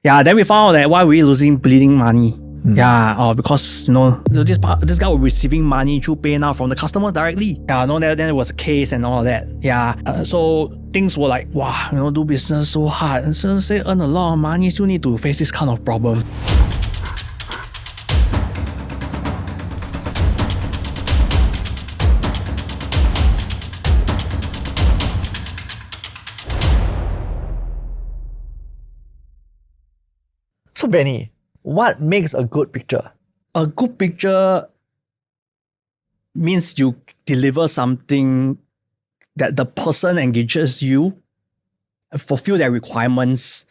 Yeah, then we found out that why we're losing bleeding money. Yeah, or because this guy was receiving money through PayNow from the customer directly. Yeah, then it was a case and all that. Yeah, so things were like, wow, do business so hard and so say earn a lot of money, still need to face this kind of problem. So Benny, what makes a good picture? A good picture means you deliver something that the person engages you, fulfill their requirements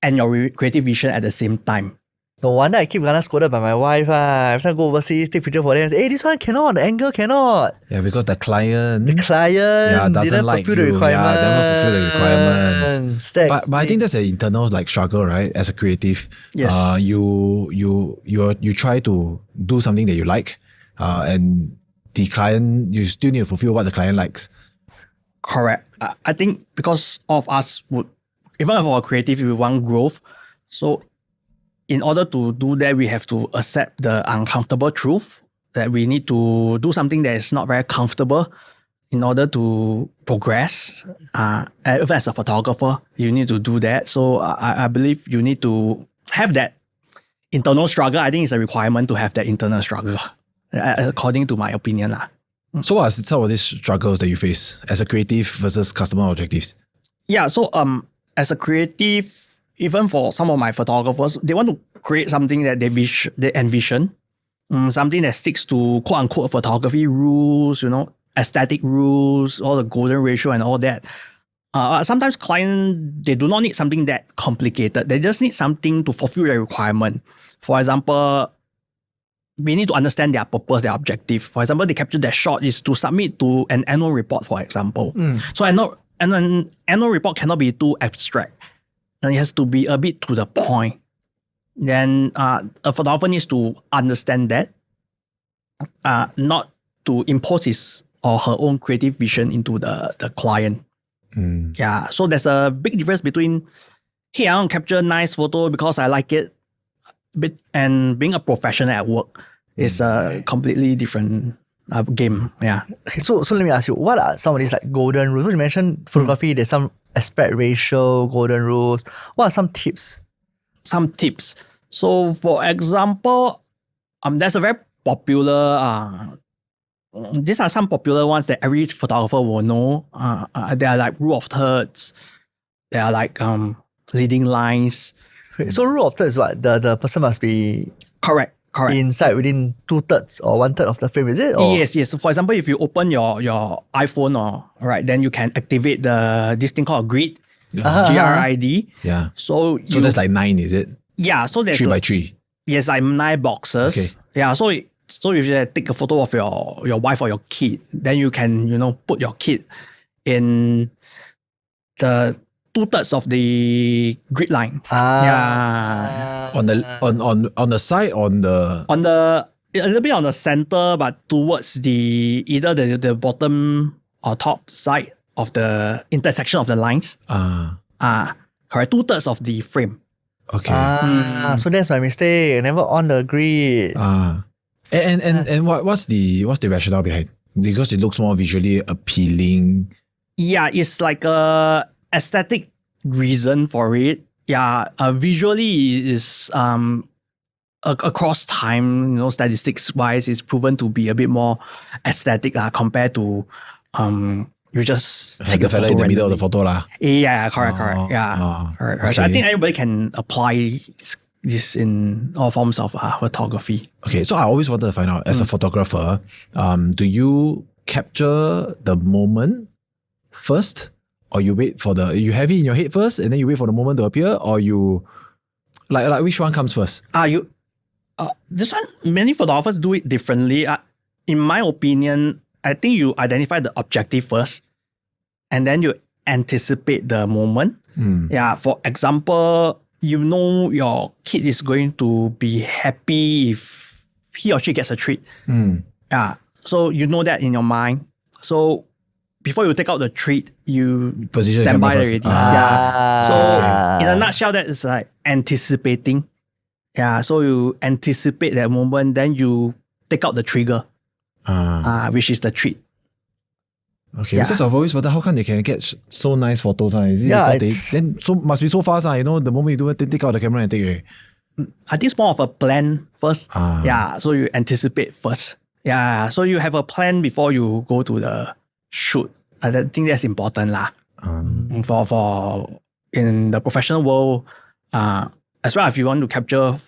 and your creative vision at the same time. No wonder I keep gonna scolded by my wife. Every time I go overseas, take picture for them and say, hey, this one cannot, the angle cannot. Yeah, because the client Doesn't doesn't like fulfill the you. requirements. Yeah, never fulfill the requirements. But I think that's that's an internal struggle, right? As a creative, Yes. You try to do something that you like, and the client, you still need to fulfill what the client likes. Correct. I think because of us even for a creative, we want growth. So in order to do that, we have to accept the uncomfortable truth that we need to do something that is not very comfortable in order to progress. Even as a photographer, you need to do that. So I believe you need to have that internal struggle. I think it's a requirement to have that internal struggle, according to my opinion. So what are some of these struggles that you face as a creative versus customer objectives? Yeah, so as a creative, even for some of my photographers, they want to create something that they envision, something that sticks to quote unquote photography rules, aesthetic rules, all the golden ratio and all that. Sometimes clients, they do not need something that complicated. They just need something to fulfill their requirement. For example, we need to understand their purpose, their objective. For example, they capture their shot is to submit to an annual report, for example. So an annual report cannot be too abstract. And it has to be a bit to the point. Then a photographer needs to understand that, not to impose his or her own creative vision into the client. Yeah, so there's a big difference between, hey, I want to capture nice photo because I like it, and being a professional at work is a completely different game. Yeah. Okay, so let me ask you, what are some of these like golden rules? You mentioned photography, there's some aspect ratio, golden rules. What are some tips? Some tips. So for example, there's a very popular, these are some popular ones that every photographer will know. They are like rule of thirds. They are like leading lines. So rule of thirds is what? The person must be Correct. inside within 2/3 or 1/3 of the frame, is it? Or? Yes. So for example, if you open your iPhone, then you can activate this thing called grid, GRID. Yeah. So that's like 9, is it? Yeah. So there's 3 by 3. Yes, like 9 boxes. Okay. Yeah. So if you take a photo of your wife or your kid, then you can put your kid in the 2/3 of the grid line. Yeah. On the side, on the A little bit on the center, but towards either the bottom or top side of the intersection of the lines. Correct. 2/3 of the frame. Okay. So that's my mistake. I never on the grid. And what's the rationale behind? Because it looks more visually appealing. Yeah, it's like a aesthetic reason for it. Yeah, visually it is across time, statistics wise, it's proven to be a bit more aesthetic compared to you just take a fella photo in the middle of the randomly. photo. Yeah, correct. Yeah, correct. So I okay. think everybody can apply this in all forms of photography. Okay, so I always wanted to find out, as a photographer, do you capture the moment first, or you wait for you have it in your head first and then you wait for the moment to appear, or you like which one comes first? This one, many photographers do it differently. In my opinion, I think you identify the objective first, and then you anticipate the moment. Yeah, for example, your kid is going to be happy if he or she gets a treat. Yeah, so you know that in your mind. So before you take out the treat, you Position stand by camera already. first. Yeah. So Ah. in a nutshell, that is like anticipating. Yeah. So you anticipate that moment, then you take out the trigger, which is the treat. Okay, Yeah. because I've always wondered how come they can get so nice photos. Is it Yeah, because then so must be so fast. The moment you do it, then take out the camera and take it. I think it's more of a plan first. Ah. Yeah. So you anticipate first. Yeah. So you have a plan before you go to the shoot. I think that's important lah. For in the professional world, as well, if you want to capture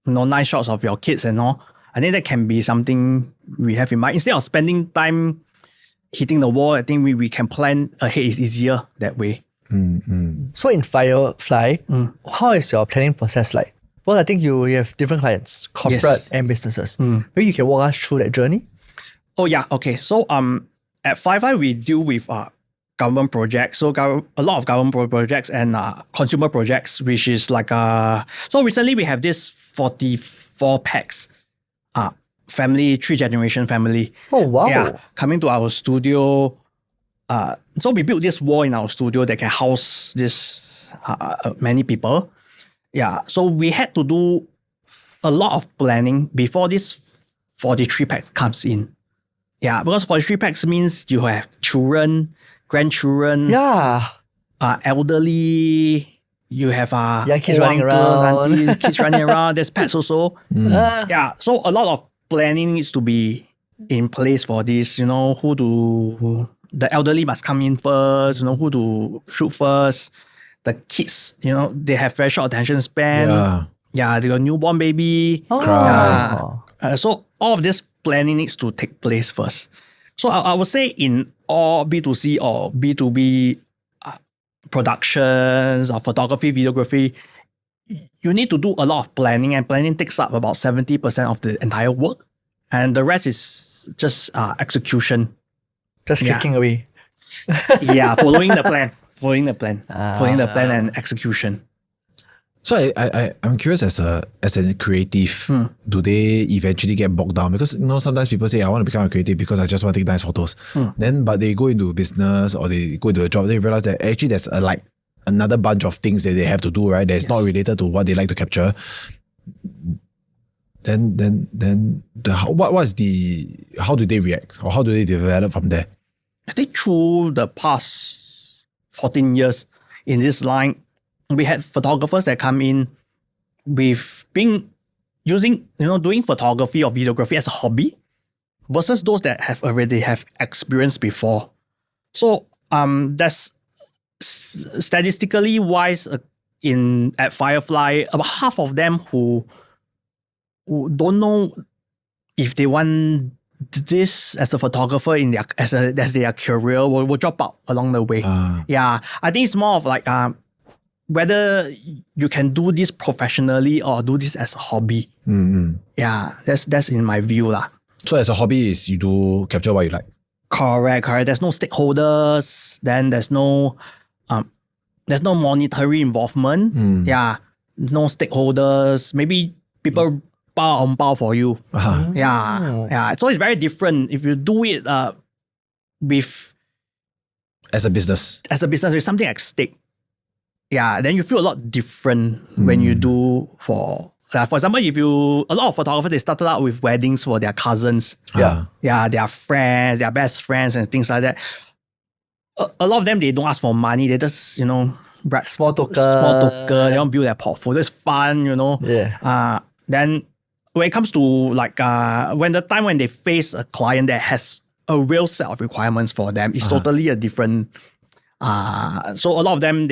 nice shots of your kids and all, I think that can be something we have in mind. Instead of spending time hitting the wall, I think we can plan ahead. It's easier that way. So in Firefly, how is your planning process like? Well, I think you have different clients, corporate Yes. and businesses. Maybe you can walk us through that journey. Oh yeah, okay. So at Firefly we deal with government projects. So a lot of government projects and consumer projects, which is like so recently we have this 44 packs family, 3-generation family. Oh wow. Yeah, coming to our studio. So we built this wall in our studio that can house this many people. Yeah, so we had to do a lot of planning before this 43 packs comes in. Yeah, because 43 packs means you have children, grandchildren, Yeah. elderly, you have Young kids old running uncles, around. aunties, kids running around, there's pets also. Yeah, so a lot of planning needs to be in place for this, the elderly must come in first, who to shoot first. The kids, they have very short attention span. Yeah. Yeah, they got newborn baby. Oh. Yeah. So all of this planning needs to take place first. So I would say in all B2C or B2B productions or photography, videography, you need to do a lot of planning, and planning takes up about 70% of the entire work. And the rest is just execution. Just Yeah. clicking away. Yeah, following the plan. Following the plan and execution. So I'm curious as a creative, do they eventually get bogged down? Because sometimes people say I want to become a creative because I just want to take nice photos. But they go into business or they go into a job, they realize that actually there's another bunch of things that they have to do, right? That's not related to what they like to capture. Then how do they react, or how do they develop from there? I think through the past 14 years in this line, we had photographers that come in with doing photography or videography as a hobby versus those that already have experience before. So that's statistically wise at Firefly, about half of them who don't know if they want this as a photographer as their career will drop out along the way. Yeah, I think it's more of like whether you can do this professionally or do this as a hobby. Yeah, that's in my view lah. So as a hobby is you do capture what you like. Correct. There's no stakeholders. Then there's no monetary involvement. Yeah, no stakeholders. Maybe people bao for you. Yeah. So it's very different if you do it As a business with something at stake. Yeah, then you feel a lot different when you do for example, a lot of photographers, they started out with weddings for their cousins. Yeah, their friends, their best friends and things like that. A lot of them, they don't ask for money. They just, Small token. They don't build their portfolio. It's fun, Yeah. Then when it comes to when they face a client that has a real set of requirements for them, it's totally a different. So a lot of them,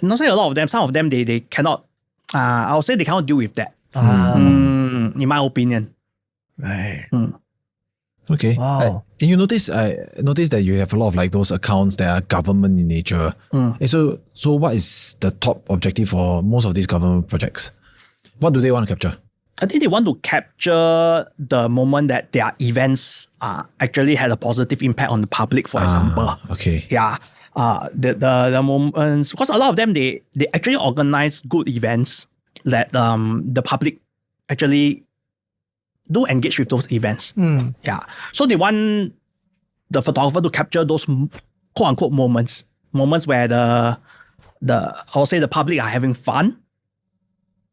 not say a lot of them, some of them they cannot. I would say they cannot deal with that. In my opinion. Right. Okay. Wow. And I noticed that you have a lot of those accounts that are government in nature. And so what is the top objective for most of these government projects? What do they want to capture? I think they want to capture the moment that their events actually had a positive impact on the public, for example. Okay. Yeah. The moments, because a lot of them, they actually organize good events that the public actually do engage with those events. Yeah. So they want the photographer to capture those quote unquote moments where I'll say the public are having fun,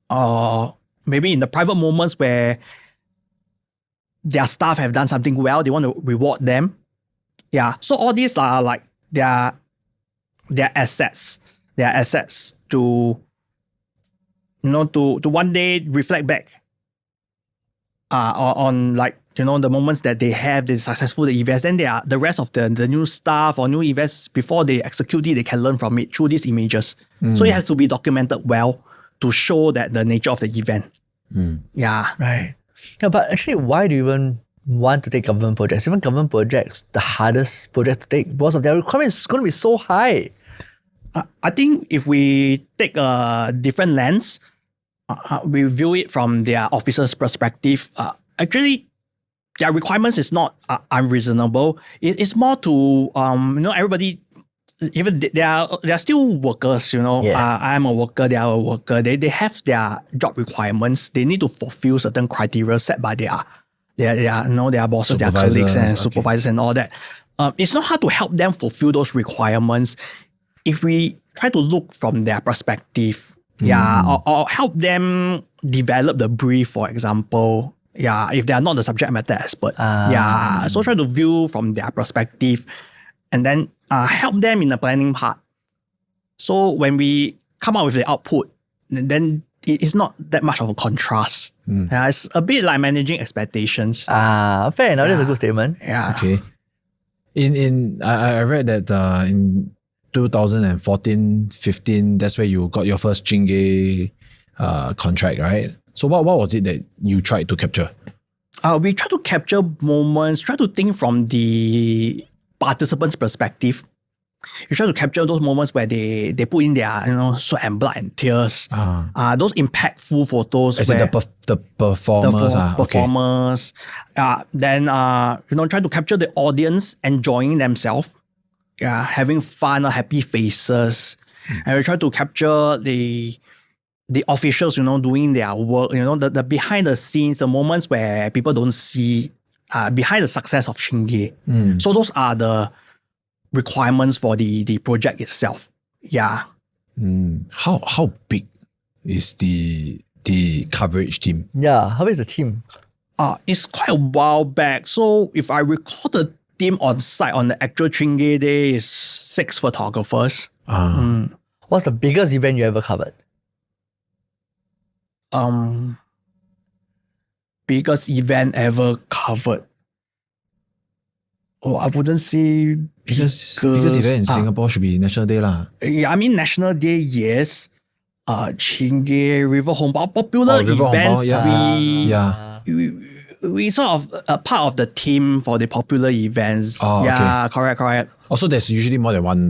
or maybe in the private moments where their staff have done something well, they want to reward them. Yeah, so all these are like their assets. Their assets to to one day reflect back on like the moments that they have, the successful events. Then they are the rest of the new stuff or new events before they execute it, they can learn from it through these images. So it has to be documented well to show that the nature of the event. Yeah. Right. Yeah, but actually, why do you even want to take government projects? Even government projects, the hardest project to take because of their requirements is going to be so high. I think if we take a different lens, we view it from their officer's perspective. Actually, their requirements is not unreasonable. It's more to everybody. Even they are still workers. I am a worker. They are a worker. They have their job requirements. They need to fulfill certain criteria set by their bosses, their colleagues and supervisors and all that. It's not hard to help them fulfill those requirements if we try to look from their perspective. Or help them develop the brief, for example. If they are not the subject matter expert. So try to view from their perspective and then help them in the planning part. So when we come out with the output, then it's not that much of a contrast. It's a bit like managing expectations. Fair enough. That's a good statement. Yeah. Okay. I read that in 2014-15, that's where you got your first Chingay contract, right? So what was it that you tried to capture? We try to capture moments, try to think from the participant's perspective. You try to capture those moments where they put in their sweat and blood and tears. Those impactful photos. As in the performers. Performers. Then try to capture the audience enjoying themselves. Having fun or happy faces. And we try to capture the officials, doing their work, the behind the scenes, the moments where people don't see behind the success of Chingay. So those are the requirements for the project itself. Yeah. How big is the coverage team? Yeah, how big is the team? It's quite a while back. So if I recall, the team on site on the actual Chingay day is 6 photographers. What's the biggest event you ever covered? Biggest event ever covered. I wouldn't say biggest event in Singapore should be National Day lah. Yeah, I mean National Day, yes. Chingay, River Hongbao, popular events. We sort of a part of the team for the popular events. Correct. Also, there's usually more than one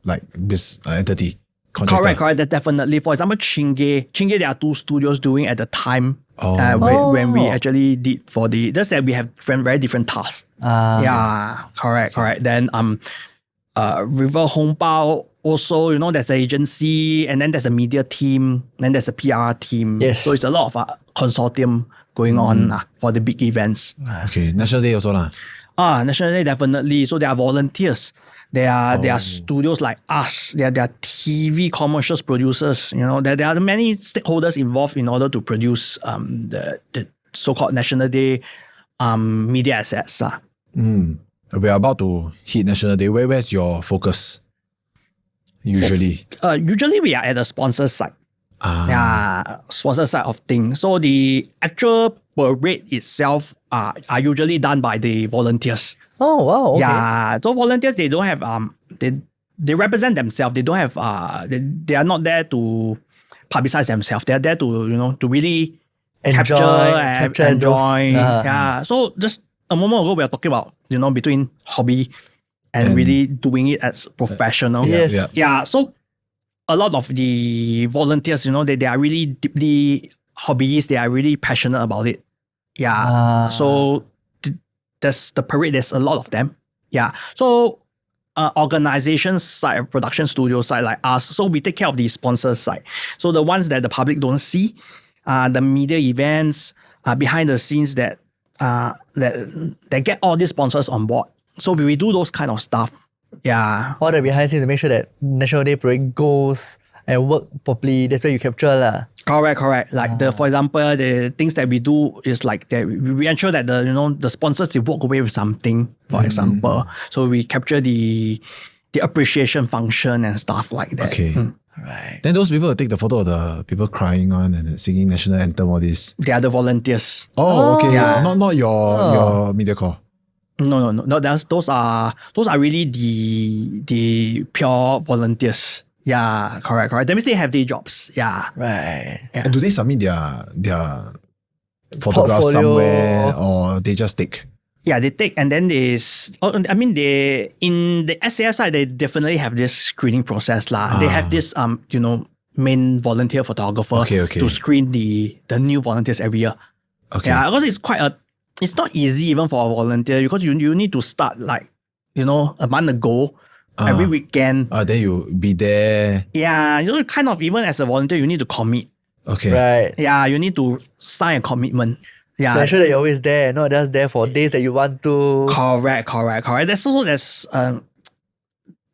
like this entity. Contractor. Correct. That definitely. For example, Chingay, there are 2 studios doing at the time. When we actually did for just that we have very different tasks. Correct. Then River Hongbao also, there's an agency, and then there's a media team, then there's a PR team. Yes. So it's a lot of consortium going on for the big events. Okay, National Day also lah. National Day definitely. So there are volunteers. There are studios like us. There are TV commercials producers. There are many stakeholders involved in order to produce the so-called National Day media assets. We are about to hit National Day. Where's your focus? Usually we are at the sponsor side. Sponsor side of things. So the actual parade itself are usually done by the volunteers. Oh wow. Okay. Yeah. So volunteers, they don't have they represent themselves. They don't have they are not there to publicize themselves. They are there to to really capture and enjoy. So just a moment ago we are talking about between hobby and really doing it as professional. Yes. So a lot of the volunteers, they are really deeply hobbyists. They are really passionate about it. So there's the parade. There's a lot of them. So organization side, production studio side like us. So we take care of the sponsor side. So the ones that the public don't see, the media events, behind the scenes that get all these sponsors on board. So we do those kind of stuff. Yeah. All the behind scenes to make sure that National Day Parade goes and work properly. That's where you capture lah. Correct. Like for example, the things that we do is like that we ensure that the sponsors, they walk away with something, for example. So we capture the appreciation function and stuff like that. Okay. Right. Then those people will take the photo of the people crying on and singing national anthem, all this. They are the volunteers. Oh, okay. Yeah. Not your media call. No. Those are really the pure volunteers. Yeah, correct. That means they have their jobs. Yeah. Right. And do they submit their photographs Portfolio. somewhere or they just take? Yeah, they take and then they in the SAF side, they definitely have this screening process lah. They have this main volunteer photographer Okay. to screen the new volunteers every year. Okay. Yeah, because it's not easy even for a volunteer because you need to start like a month ago every weekend. Then you be there. Yeah, kind of even as a volunteer you need to commit. Okay. Right. Yeah, you need to sign a commitment. Yeah. To ensure that you're always there, not just there for days that you want to. Correct.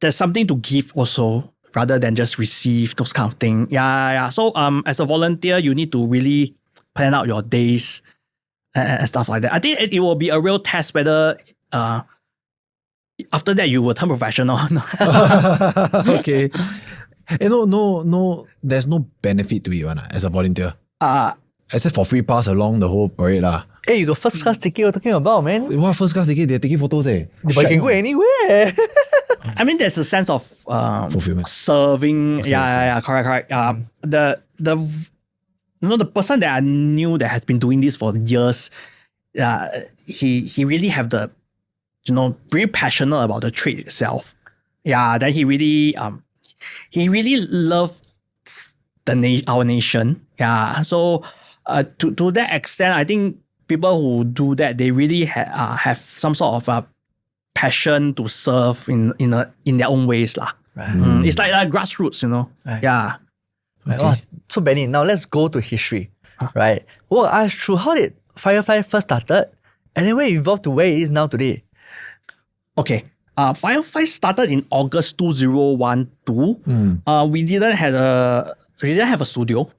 There's something to give also rather than just receive those kind of thing. Yeah. So as a volunteer, you need to really plan out your days and stuff like that. I think it will be a real test whether after that you will turn professional. Okay. No, there's no benefit to it as a volunteer. Except for free pass along the whole parade lah. Hey, you got first class ticket you're talking about, man. What first class ticket? They're taking photos But you can go anywhere. I mean, there's a sense of Fulfillment. serving. Okay, Yeah, correct. The person that I knew that has been doing this for years, he really have the, very passionate about the trade itself. Yeah, then he really loved our nation. Yeah, so to that extent, I think people who do that, they really have some sort of passion to serve in their own ways lah. Right. It's like grassroots, Right. Yeah. Right. Oh, so Benny, now let's go to history. Right. Well, ask through how did Firefly first started and then where it evolved to where it is now today? Okay. Firefly started in August 2012. We didn't have a studio.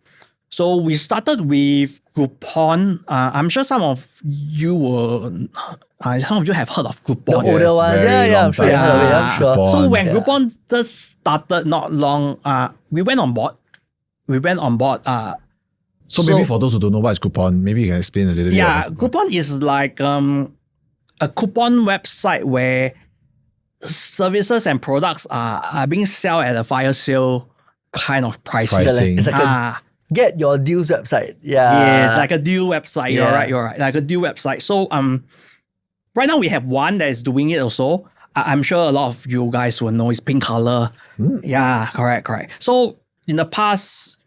So we started with Groupon. I'm sure some of you have heard of Groupon. The older ones. very Yeah, long I'm sure you time. heard of it, I'm sure. Groupon. So when Yeah. Groupon just started not long, we went on board. So maybe for those who don't know what is Groupon, maybe you can explain a little bit. Yeah, about Groupon is like a coupon website where services and products are being sold at a fire sale kind of prices. Pricing. It's like a get your deals website. Yeah. Yes, like a deal website. Yeah. You're right. Like a deal website. So right now we have one that is doing it also. I'm sure a lot of you guys will know it's pink color. Yeah, correct. So in the past,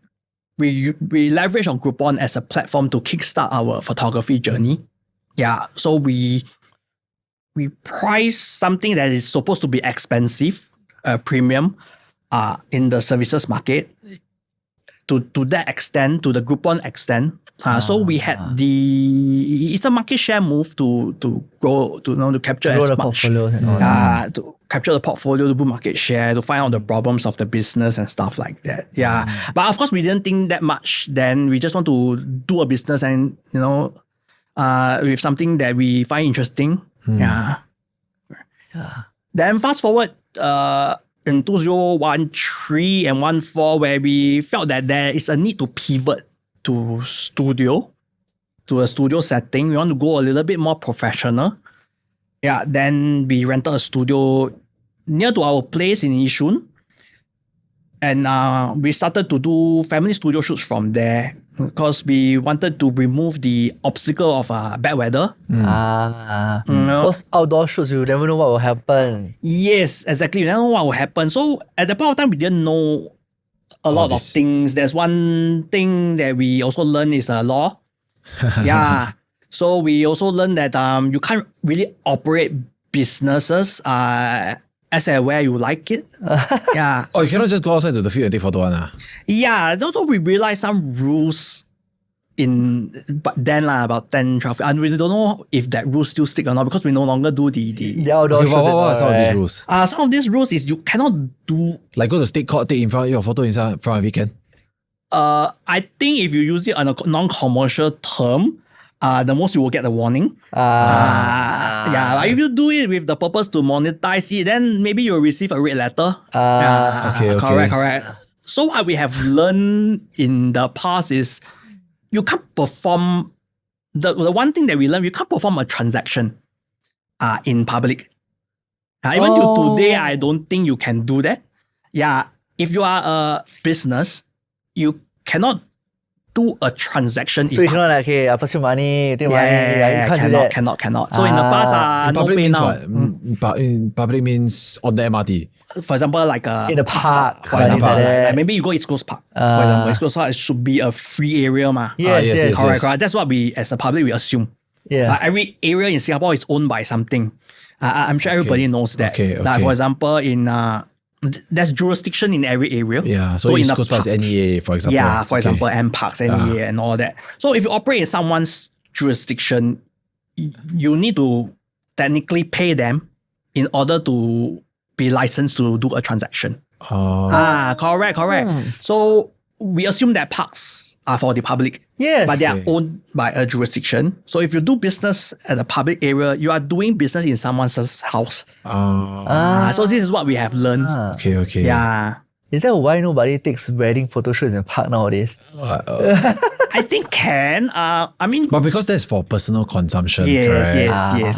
we leverage on Groupon as a platform to kickstart our photography journey. Yeah, so we price something that is supposed to be expensive, premium, in the services market. To that extent, to the Groupon extent. So we had it's a market share move to grow, to capture Grow as the much. portfolios and all that. To capture the portfolio, to boost market share, to find out the problems of the business and stuff like that. Yeah. But of course, we didn't think that much then. We just want to do a business and, with something that we find interesting. Yeah. Then fast forward, in 2013 and 2014, where we felt that there is a need to pivot to a studio setting. We want to go a little bit more professional. Yeah, then we rented a studio near to our place in Yishun. And we started to do family studio shoots from there because we wanted to remove the obstacle of bad weather. Those outdoor shoots, you never know what will happen. Yes, exactly. You never know what will happen. So at the point of time, we didn't know a lot of things. There's one thing that we also learned is law. Yeah. So we also learned that you can't really operate businesses as and where you like it. Yeah. Oh, you cannot just go outside to the field and take photo. Yeah. Also, we realized some rules but then about 10, 12, and we don't know if that rule still stick or not because we no longer do The outdoor Okay, shows. what and are all, some of these right? rules? some of these rules is you cannot do. Like go to state court, take in front your photo in front of it can. I think if you use it on a non-commercial term, the most you will get a warning. Yeah, if you do it with the purpose to monetize it, then maybe you'll receive a red letter. Okay. Correct. So what we have learned in the past is you can't perform the one thing that we learned, you can't perform a transaction in public. Even till today, I don't think you can do that. Yeah, if you are a business, you cannot do a transaction So in you cannot like, okay, I pass you money, you take money. You can't do that. cannot. So in the past, In no public pay means now. what? In public means on the MRT. For example, like In the park, for things example, like that. like maybe you go East Coast Park. For example, East Coast Park should be a free area, ma. Yes. Correct. That's what we, as a public, we assume. Yeah. Every area in Singapore is owned by something. I'm sure everybody knows that. Okay. Like for example, in there's jurisdiction in every area. Yeah. So in East the Coast Park is parks- NEA, for example. Yeah, for Okay. example, M Parks, NEA, and all that. So if you operate in someone's jurisdiction, you need to technically pay them in order to be licensed to do a transaction. Correct. So we assume that parks are for the public. Yes. But they are Okay. owned by a jurisdiction. So if you do business at a public area, you are doing business in someone's house. So this is what we have learned. Okay. Yeah. Is that why nobody takes wedding photo shoots in the park nowadays? I think can. I mean, But because that's for personal consumption, yes,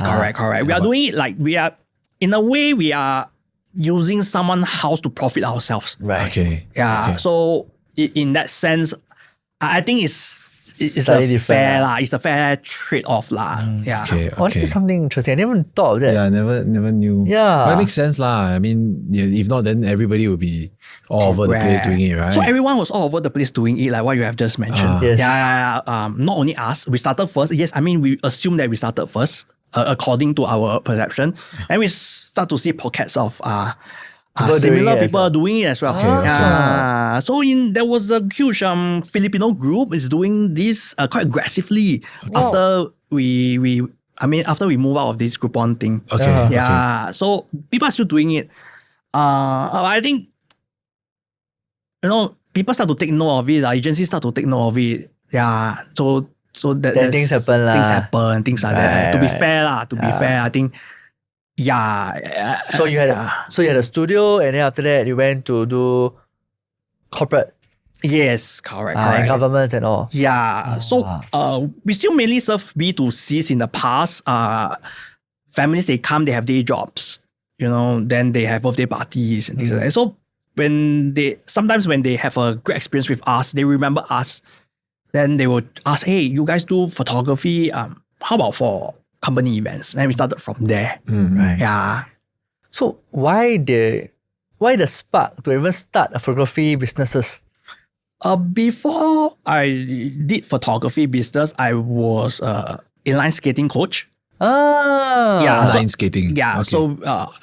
correct? correct. We are doing it like we are, in a way, we are using someone's house to profit ourselves. Right. Okay. Yeah. Okay. So in that sense, I think it's Slightly a different fair lah. lah. It's a fair trade-off lah. Yeah. Okay. Oh, this is something interesting. I never thought of that. Yeah, I never knew. Yeah. But it makes sense lah. I mean, yeah, if not, then everybody would be all over the place doing it, right? So everyone was all over the place doing it, like what you have just mentioned. Yes. Yeah. Not only us, we started first. Yes, I mean we assume that we started first, according to our perception, and we start to see pockets of People doing similar it as people well. doing it as well. Okay. So there was a huge Filipino group is doing this quite aggressively after we move out of this Groupon thing. Okay. Yeah. So people are still doing it. I think, people start to take note of it. Agencies start to take note of it. Yeah. So that Then things happen lah. Things like that. To be fair, I think. Yeah. So you had a studio, and then after that you went to do corporate Yes, correct. and governments and all. Yeah. So we still mainly serve B2Cs in the past. Families, they come, they have day jobs, then they have birthday parties and things like that. So sometimes when they have a great experience with us, they remember us, then they would ask, hey, you guys do photography, how about for company events? And we started from there. Right. Yeah. So why the spark to even start a photography businesses? Before I did photography business, I was inline skating coach. Yeah. So- Line skating. Yeah, Okay. so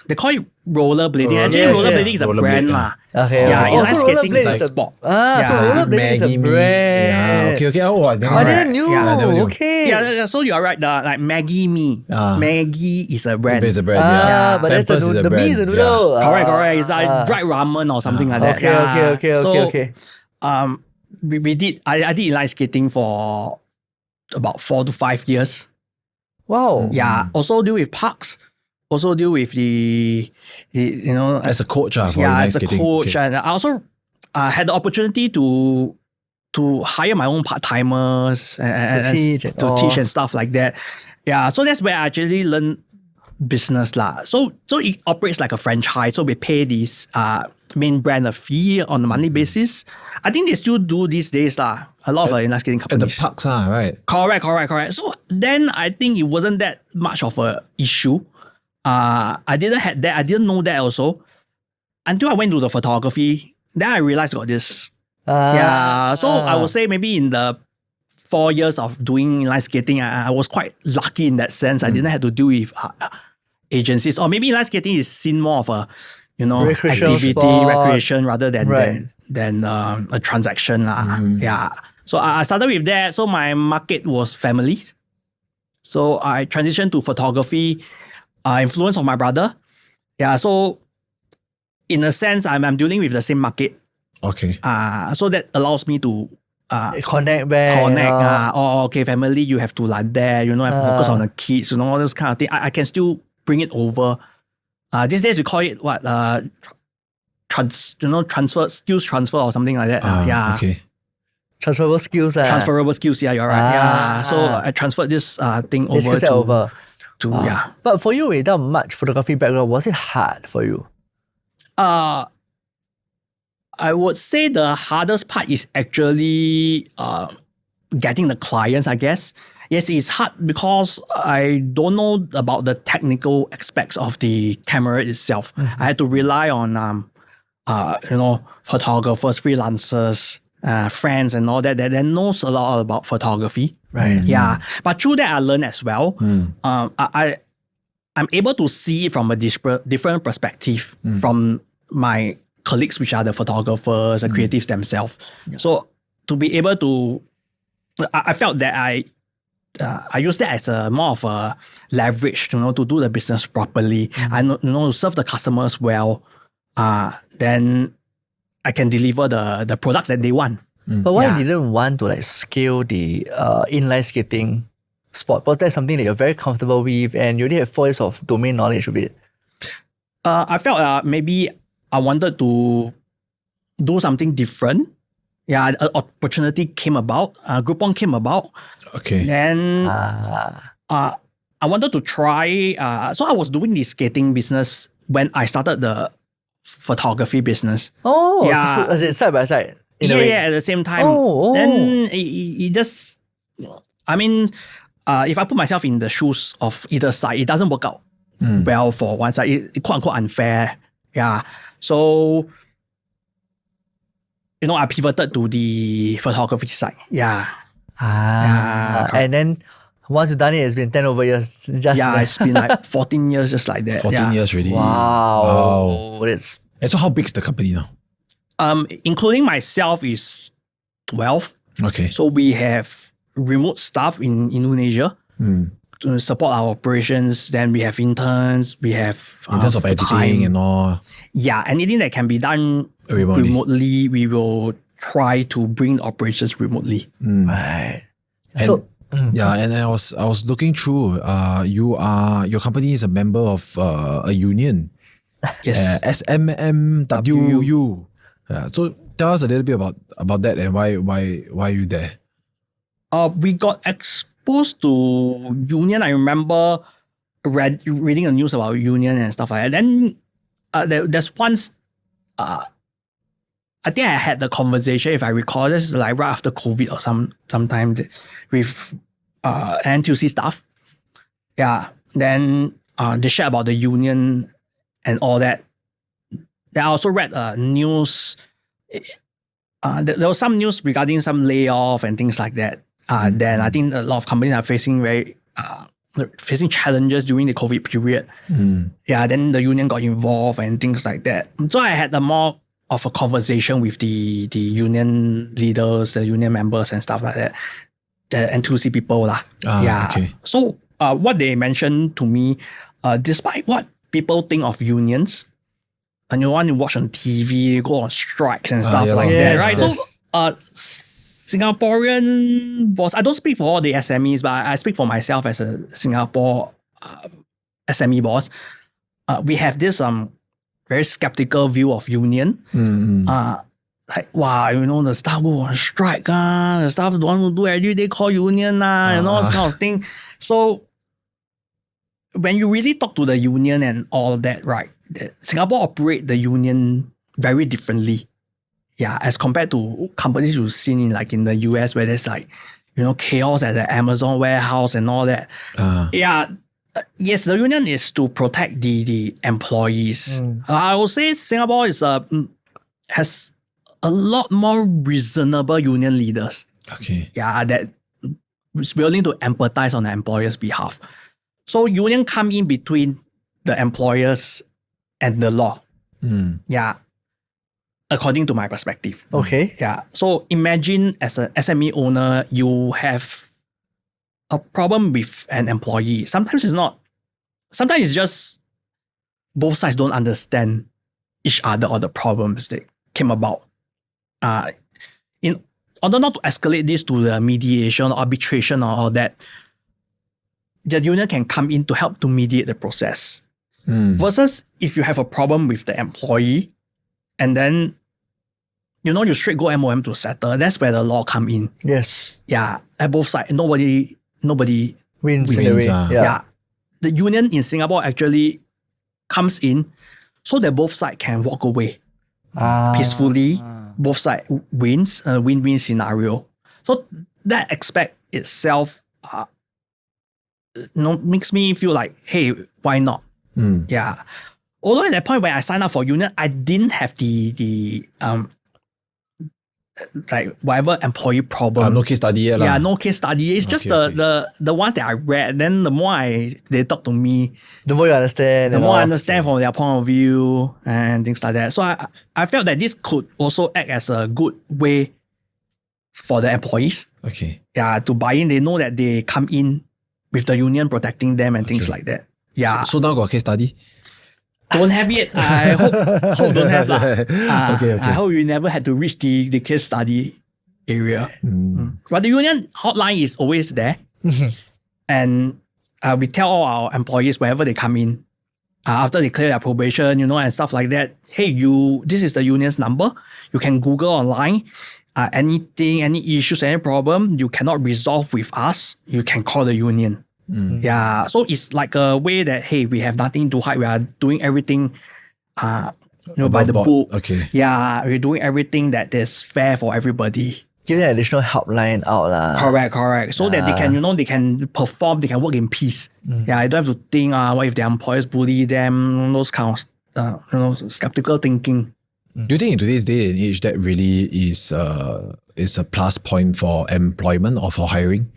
they call it rollerblading. Actually, Yes, rollerblading yes. is a Rollerblade, brand yeah. lah. Okay. Yeah, Oh, inline so skating is rollerblade a sport. so Yeah. rollerblading is a Maggie mee. brand. Yeah. Okay. Oh, I never. I Correct. didn't knew. Yeah, I never knew. Okay. Yeah, so you are right. Like Maggie mee. Maggie is a brand. It's a brand. Yeah. But that's Pampers is a the mee is a brand, noodle. Correct. It's like dried ramen or something like that. Okay, Yeah. okay. So, we did. I did inline skating for about 4 to 5 years. Wow. Yeah. Also deal with parks. Also deal with the As a coach, for yeah, line as a skating. coach, Okay. and I also had the opportunity to hire my own part timers and teach and to all. teach and stuff like that. Yeah, so that's where I actually learned business lah. So it operates like a franchise. So we pay this main brand a fee on a monthly basis. I think they still do these days lah. A lot of inline skating At the companies. parks, right? Correct. So then I think it wasn't that much of a issue. I didn't know that also until I went to the photography. Then I realized got this. Yeah. So I would say maybe in the 4 years of doing inline skating, I was quite lucky in that sense. I didn't have to deal with agencies, or maybe inline skating is seen more of a Recreational activity, sport. recreation rather than Right. than a transaction lah. Yeah. So I started with that. So my market was families. So I transitioned to photography, influence of my brother. Yeah, so in a sense, I'm dealing with the same market. Okay. So that allows me to Connect back. okay, family, you have to like that, have to focus on the kids, all those kind of thing. I can still bring it over. These days we call it what? Transfer, skills transfer or something like that. Yeah. Okay. Transferable skills. Transferable skills, yeah, you're right. Yeah. So I transferred this thing over to, yeah. But for you, without much photography background, was it hard for you? I would say the hardest part is actually getting the clients, I guess. Yes, it's hard because I don't know about the technical aspects of the camera itself. I had to rely on photographers, freelancers, friends and all that knows a lot about photography. Right. Yeah. But through that I learned as well. I'm able to see it from a different perspective from my colleagues, which are the photographers, the creatives themselves. Yeah. So to be able to, I felt that I use that as a more of a leverage, to do the business properly. I to serve the customers well. Then I can deliver the products that they want. But why you didn't want to scale the inline skating sport? Because that's something that you're very comfortable with and you already have 4 years of domain knowledge of it. I felt maybe I wanted to do something different. Yeah, an opportunity came about. Groupon came about. Okay. Then I wanted to try. So I was doing the skating business when I started the photography business. Oh, yeah. So, as in side by side. At the same time. Then it just, if I put myself in the shoes of either side, it doesn't work out well for one side. It quote unquote unfair. Yeah. So, I pivoted to the photography side. Yeah. And then once you've done it, it's been 10 over years. It's been like 14 years just like that. 14 years already. Wow. And so how big is the company now? Including myself is 12. Okay. So we have remote staff in Indonesia to support our operations. Then we have interns. We have in terms of editing and all. Yeah, anything that can be done remotely, we will try to bring operations remotely. Right. And, and I was looking through. Your company is a member of a union. Yes. SMMWU. So tell us a little bit about that and why are you there? We got exposed to union. I remember reading the news about union and stuff like that. Then there's once, I think I had the conversation, if I recall, this is like right after COVID or sometime with NTUC staff. Yeah. Then they shared about the union and all that. Then I also read news. There was some news regarding some layoff and things like that. Then I think a lot of companies are facing facing challenges during the COVID period. Yeah, then the union got involved and things like that. So I had more of a conversation with the union leaders, the union members and stuff like that. The N2C people. Okay. So what they mentioned to me, despite what people think of unions, and you want to watch on TV, go on strikes and stuff like that, right? Yes. So Singaporean boss, I don't speak for all the SMEs, but I speak for myself as a Singapore SME boss. We have this very skeptical view of union. Like, wow, the staff go on strike, the staff don't want to do every day call union, and all this kind of thing. So when you really talk to the union and all that, right, Singapore operate the union very differently. Yeah, as compared to companies you've seen in the US where there's chaos at the Amazon warehouse and all that. Yes, the union is to protect the employees. I would say Singapore has a lot more reasonable union leaders. Okay. Yeah, that is willing to empathize on the employer's behalf. So union come in between the employers and the law. Yeah. according to my perspective. Okay. Yeah. So imagine as an SME owner, you have a problem with an employee. Sometimes it's just both sides don't understand each other or the problems that came about. In order not to escalate this to the mediation or arbitration or all that, the union can come in to help to mediate the process. Versus if you have a problem with the employee and then you straight go MOM to settle, that's where the law come in. Yes. Yeah, at both sides. Nobody Wins in a way. yeah. The union in Singapore actually comes in so that both sides can walk away peacefully. Both sides wins, a win-win scenario. So that aspect itself makes me feel like, hey, why not? Yeah. Although at that point when I signed up for union, I didn't have the like whatever employee problem. No case study yet. Yeah, no case study. It's just the ones that I read. Then the more they talk to me, The more you understand. the more I understand from their point of view and things like that. So I felt that this could also act as a good way for the employees. Okay. Yeah, to buy in. They know that they come in with the union protecting them and things like that. Yeah. So now got case study? Don't have it. I hope don't have lah. Okay. I hope you never had to reach the case study area. But the union hotline is always there. And we tell all our employees wherever they come in, after they clear their probation, and stuff like that, hey, this is the union's number. You can Google online. Anything, any issues, any problem you cannot resolve with us, you can call the union. Yeah, so it's like a way that, hey, we have nothing to hide. We are doing everything by the book. Okay. Yeah, we're doing everything that is fair for everybody. Give them additional helpline out lah. Correct. So that they can, they can perform, they can work in peace. Yeah, I don't have to think, what if their employers bully them, those kind of, skeptical thinking. Do you think in today's day and age that really is a plus point for employment or for hiring?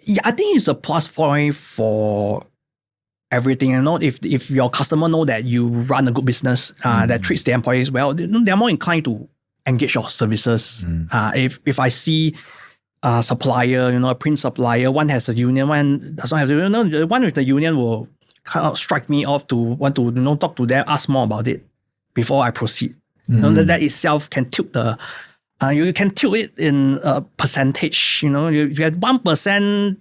Yeah, I think it's a plus point for everything. If your customer know that you run a good business that treats the employees well, they're more inclined to engage your services. If I see a supplier, a print supplier, one has a union, one doesn't have a union, the one with the union will kind of strike me off to want to talk to them, ask more about it before I proceed. That itself can tilt the. You can tilt it in a percentage. You get 1%,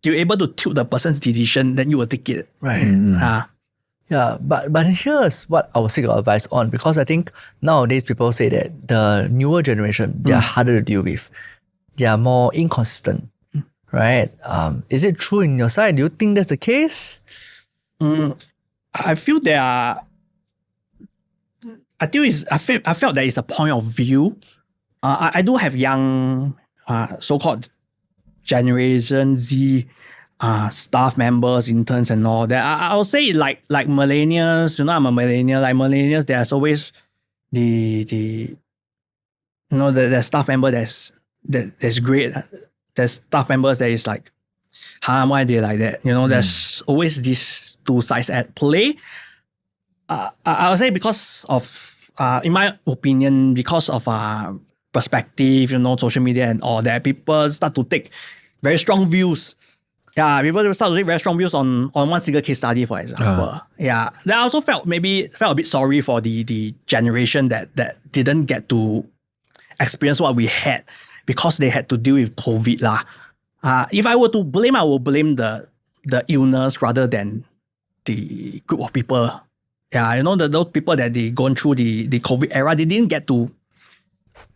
you're able to tilt the person's decision, then you will take it. Right. Yeah, but here's what I would seek your advice on, because I think nowadays people say that the newer generation, they are harder to deal with. They are more inconsistent, right? Is it true in your side? Do you think that's the case? I feel there are. I felt there is a point of view. I do have young, so-called Generation Z staff members, interns and all that. I would say like millennials, I'm a millennial, like millennials, there's always the staff member that's great. There's staff members that is like, why are they like that? There's always these two sides at play. I would say because of, in my opinion, because of perspective, social media and all that, people start to take very strong views. Yeah, people start to take very strong views on one single case study, for example. Yeah, then I also felt a bit sorry for the generation that didn't get to experience what we had because they had to deal with COVID lah. If I were to blame, I will blame the illness rather than the group of people. Yeah, those people that they gone through the COVID era, they didn't get to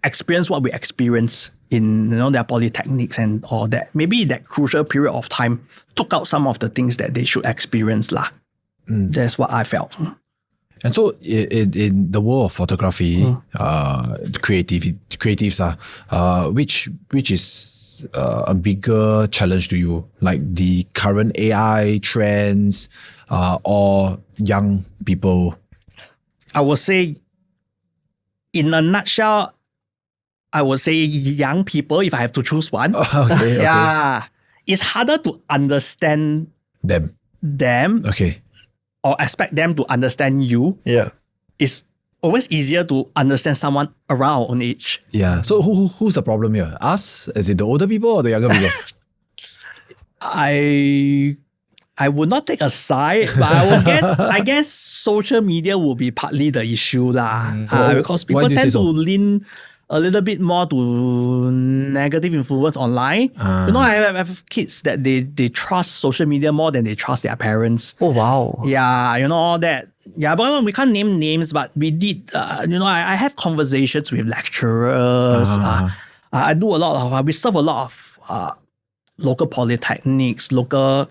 experience what we experienced in their polytechnics and all that. Maybe that crucial period of time took out some of the things that they should experience lah. That's what I felt. And so in the world of photography, creatives which is a bigger challenge to you, like the current AI trends or young people? I would say, in a nutshell, I would say young people, if I have to choose one. Okay. Yeah. It's harder to understand them. Okay. Or expect them to understand you. Yeah. It's always easier to understand someone around our own age. Yeah. So who's the problem here? Us? Is it the older people or the younger people? I would not take a side, but I guess social media will be partly the issue lah. Because Why people do you say tend so? to lean a little bit more to negative influence online. I have kids that they trust social media more than they trust their parents. Oh wow. Yeah, all that. Yeah, but we can't name names, but we did, I have conversations with lecturers. I do a lot of, we serve a lot of local polytechnics, local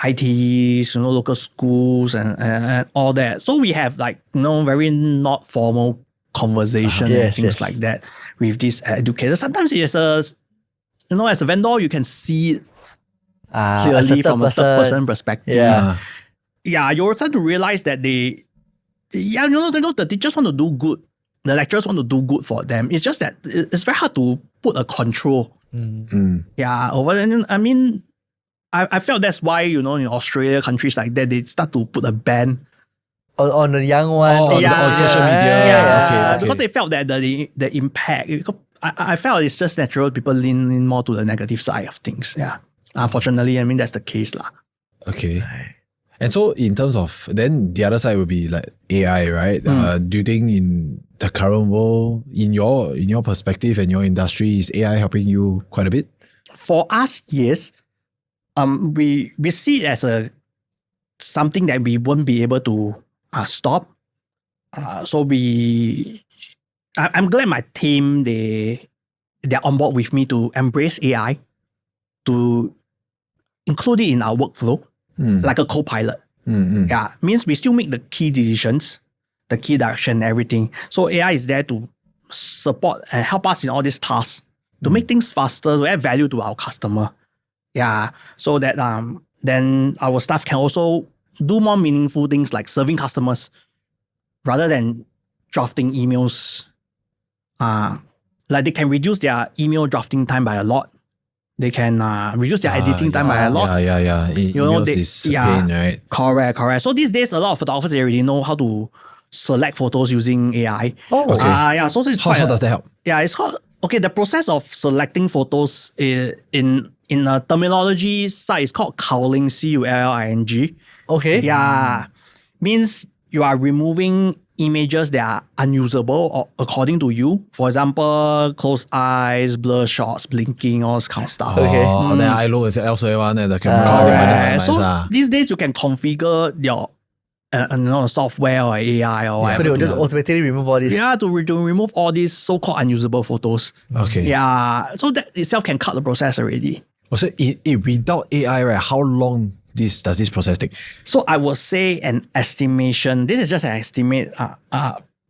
ITs, local schools and all that. So we have very not formal conversation and things like that with these educators. Sometimes it's as a vendor, you can see it clearly from a third person perspective. Yeah, you're starting to realize that the teachers want to do good. The lecturers want to do good for them. It's just that it's very hard to put a control. Yeah, over. I mean, I felt that's why, in Australia, countries like that, they start to put a ban on the young ones. On social media. Yeah, Okay. because they felt that the impact. I felt it's just natural. People lean more to the negative side of things. Yeah, unfortunately, I mean that's the case lah. Okay. And so in terms of, then the other side would be like AI, right? Do you think in the current world, in your perspective and your industry, is AI helping you quite a bit? For us, yes. We see it as something that we won't be able to stop. So I'm glad my team they're on board with me to embrace AI, to include it in our workflow. Like a co-pilot. Yeah, means we still make the key decisions, the key direction, everything. So AI is there to support and help us in all these tasks, to make things faster, to add value to our customer. Yeah, so that then our staff can also do more meaningful things like serving customers rather than drafting emails. Like they can reduce their email drafting time by a lot. They can reduce their editing time by a lot. Yeah. Emails is a pain, right? Correct. So these days, a lot of photographers they already know how to select photos using AI. Oh, okay. So it's How does that help? Yeah, it's called, the process of selecting photos in a terminology side is called culling, C-U-L-L-I-N-G. Okay. Yeah, means you are removing images that are unusable or according to you. For example, closed eyes, blur shots, blinking, all this kind of stuff. Okay. Then I look at elsewhere one and the camera. Correct. So these days you can configure your software or AI or whatever. So they will just automatically remove all this. Yeah, to remove all these so-called unusable photos. Okay. Yeah, so that itself can cut the process already. So without AI, right, how long does this process take? So I would say an estimation. This is just an estimate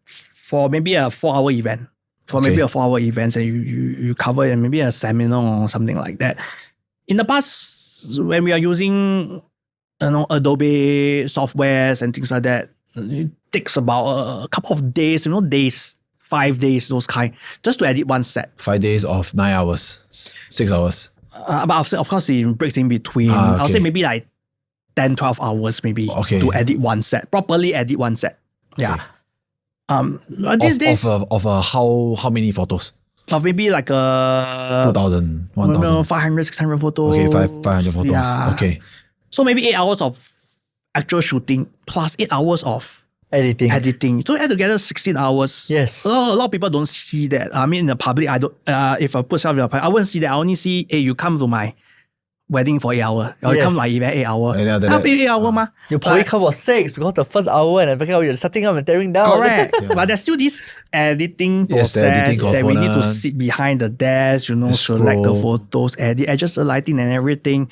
for maybe a 4-hour event. Maybe a 4-hour event, and you cover it, maybe a seminar or something like that. In the past, when we are using Adobe softwares and things like that, it takes about a couple of days, 5 days, those kind, just to edit one set. 5 days of 9 hours, 6 hours. But of course, it breaks in between. Okay. I'll say maybe like 10, 12 hours maybe to edit one set, properly edit one set. Yeah. These days, of how many photos? of maybe like 2,000, 1,000. 500, 600 photos. Okay, 500 photos. Yeah. Okay. So maybe 8 hours of actual shooting plus 8 hours of editing. So add together 16 hours. Yes. A lot of people don't see that. I mean, in the public, I don't. If I put stuff in the public, I wouldn't see that. I only see, hey, you come to my wedding for 8 hours. Or you come to my event 8 hours. And after Can't that- pay 8 hours, ma. You probably come for 6 because the first hour and the second hour you're setting up and tearing down. Correct. But there's still this editing Yes, the process editing that we need to component. sit behind the desk, select the scroll. photos, adjust the lighting and everything.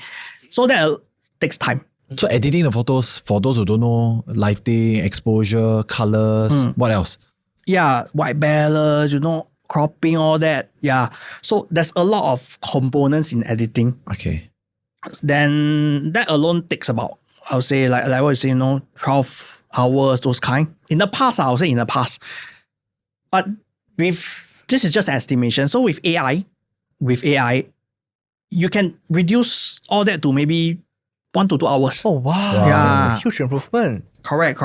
So that takes time. So editing the photos, for those who don't know, lighting, exposure, colors, what else? Yeah, white balance, cropping, all that. Yeah. So there's a lot of components in editing. Okay. Then that alone takes about, I would say, like what you say, 12 hours, those kind. In the past, I would say in the past. But this is just an estimation. So with AI, you can reduce all that to maybe 1 to 2 hours. Oh wow. Yeah. That's a huge improvement. Correct.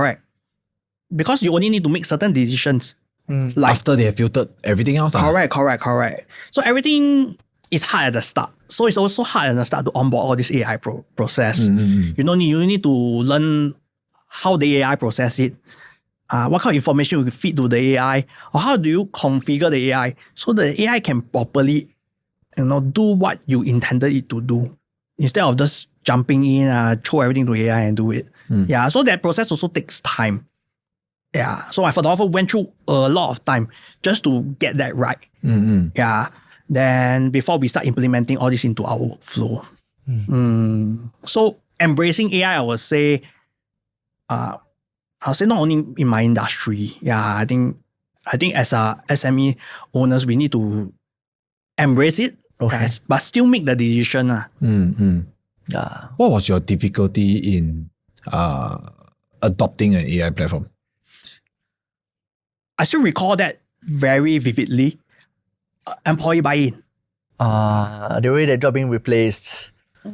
because you only need to make certain decisions. Like After they have filtered everything else. correct. So everything is hard at the start. So it's also hard at the start to onboard all this AI process. You need to learn how the AI process it. What kind of information you feed to the AI, or how do you configure the AI so the AI can properly, do what you intended it to do, instead of just jumping in, throw everything to AI and do it. Yeah, so that process also takes time. Yeah, so my photographer went through a lot of time just to get that right. Yeah, then before we start implementing all this into our flow. So embracing AI, I would say not only in my industry. Yeah, I think as a SME owners, we need to embrace it, but still make the decision. Yeah. What was your difficulty in adopting an AI platform? I still recall that very vividly. Employee buy-in. The way that job being replaced.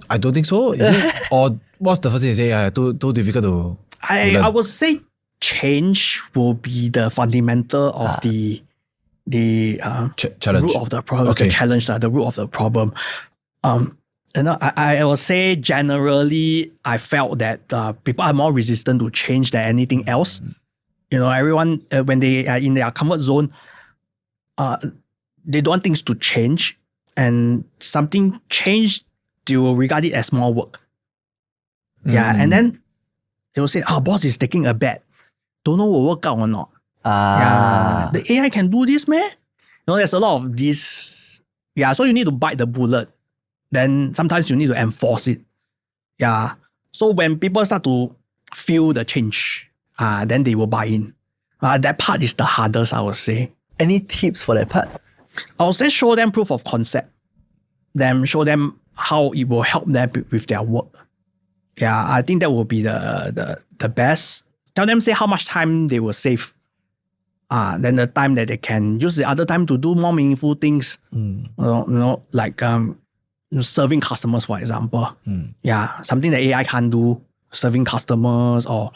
I don't think so. Is it? Or what's the first thing you say? Too difficult to I would say change will be the fundamental of the challenge. root of the problem, the challenge, the root of the problem. I would say generally, I felt that people are more resistant to change than anything else. Everyone, when they are in their comfort zone, they don't want things to change, and something changed, they will regard it as more work. Yeah, and then they will say, boss is taking a bet. Don't know will work out or not. Yeah, the AI can do this, man. There's a lot of this. Yeah, so you need to bite the bullet. Then sometimes you need to enforce it. Yeah. So when people start to feel the change, then they will buy in. That part is the hardest, I would say. Any tips for that part? I would say show them proof of concept. Then show them how it will help them with their work. Yeah, I think that will be the best. Tell them, say how much time they will save. Then the time that they can use the other time to do more meaningful things. Like serving customers, for example. Yeah, something that AI can't do, serving customers, or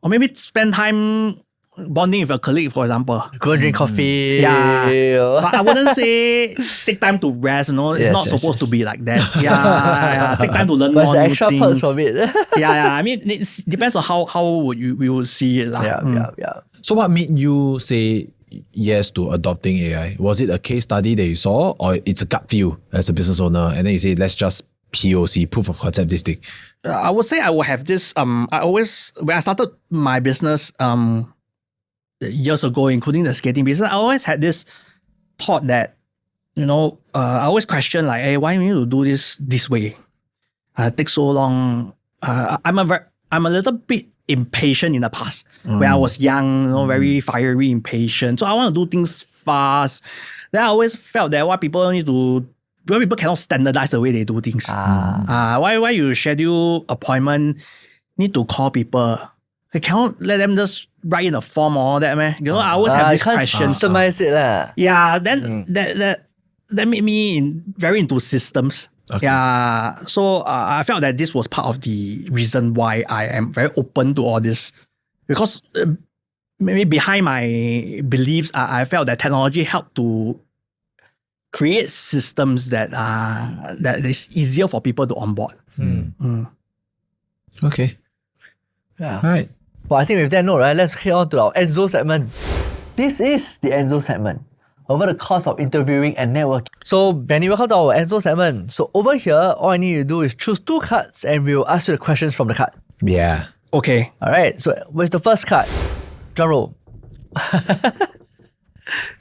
maybe spend time bonding with a colleague, for example. Go drink coffee. Yeah. But I wouldn't say take time to rest, It's not supposed to be like that. Yeah. Take time to learn more new extra things. perks from it. Yeah. I mean, it depends on how would we will see it. Yeah. So what made you say yes to adopting AI? Was it a case study that you saw, or it's a gut feel as a business owner, and then you say, let's just POC, proof of concept, this thing? I would say I will have this, when I started my business years ago, including the skating business, I always had this thought that, I always question like, hey, why do you need to do this way? It takes so long. I'm a little bit impatient in the past. When I was young, very fiery, impatient. So I want to do things fast. Then I always felt that people cannot standardize the way they do things. Why you schedule appointment, need to call people. You cannot let them just write in a form or all that, man. I always have this question. Systemize it. Yeah, then that made me very into systems. Okay. Yeah, so I felt that this was part of the reason why I am very open to all this, because maybe behind my beliefs, I felt that technology helped to create systems that is easier for people to onboard. Okay. Yeah. All right. Well, I think with that note, right, let's head on to our Enzo segment. This is the Enzo segment. Over the course of interviewing and networking. So, Benny, welcome to our Enzo segment. So, over here, all I need you to do is choose 2 cards and we'll ask you the questions from the card. Yeah. Okay. All right. So, where's the first card? Drum roll.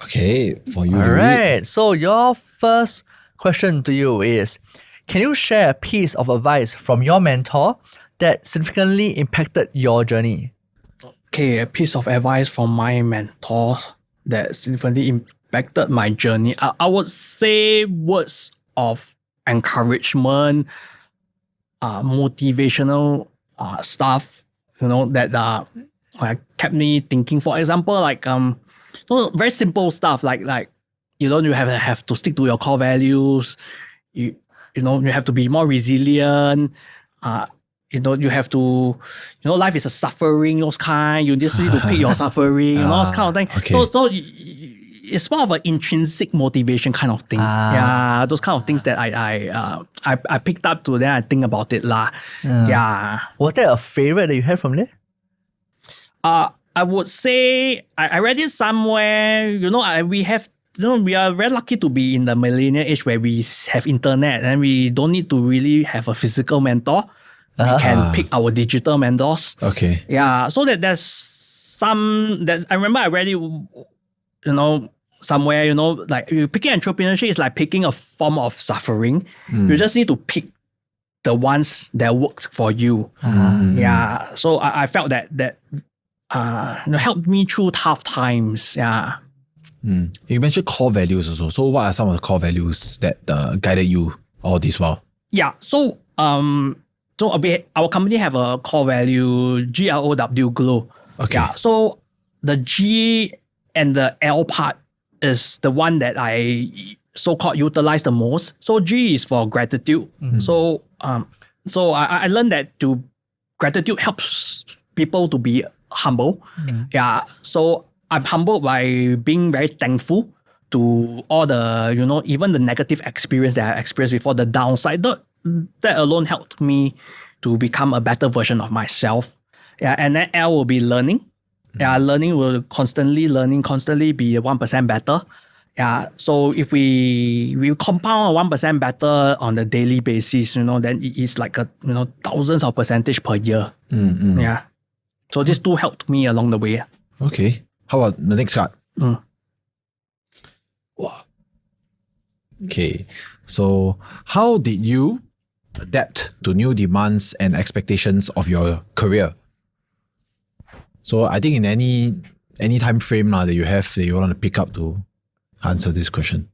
Okay. For you. All right. So, your first question to you is, can you share a piece of advice from your mentor that significantly impacted your journey? Okay, a piece of advice from my mentor that significantly impacted my journey. I would say words of encouragement, motivational stuff, that kept me thinking. For example, like very simple stuff like you have to stick to your core values. You have to be more resilient. you have to, life is a suffering, those kind. You just need to pick your suffering, those kind of thing. Okay. So it's more of an intrinsic motivation kind of thing. Yeah, those kind of things that I picked up to, then I think about it lah. Yeah. Was there a favorite that you had from there? I would say I read it somewhere. We are very lucky to be in the millennial age where we have internet and we don't need to really have a physical mentor. We can pick our digital mentors. Okay. Yeah, so that I remember I read it, somewhere, like you picking entrepreneurship is like picking a form of suffering. You just need to pick the ones that worked for you. Yeah, so I felt that helped me through tough times. Yeah. You mentioned core values also. So what are some of the core values that guided you all this while? Yeah, so our company have a core value, GLOW, glow. Okay. Yeah, so the G and the L part is the one that I so-called utilize the most. So G is for gratitude. So I learned that gratitude helps people to be humble. Yeah, so I'm humbled by being very thankful to all the, even the negative experience that I experienced before, the downside. That alone helped me to become a better version of myself. Yeah, and then L will be learning. Yeah, learning will constantly be 1% better. Yeah, so if we compound 1% better on a daily basis, then it's like thousands of percentage per year. Yeah. So these two helped me along the way. Okay. How about the next card? Okay. So how did you adapt to new demands and expectations of your career? So I think in any time frame that you have that you want to pick up to answer this question.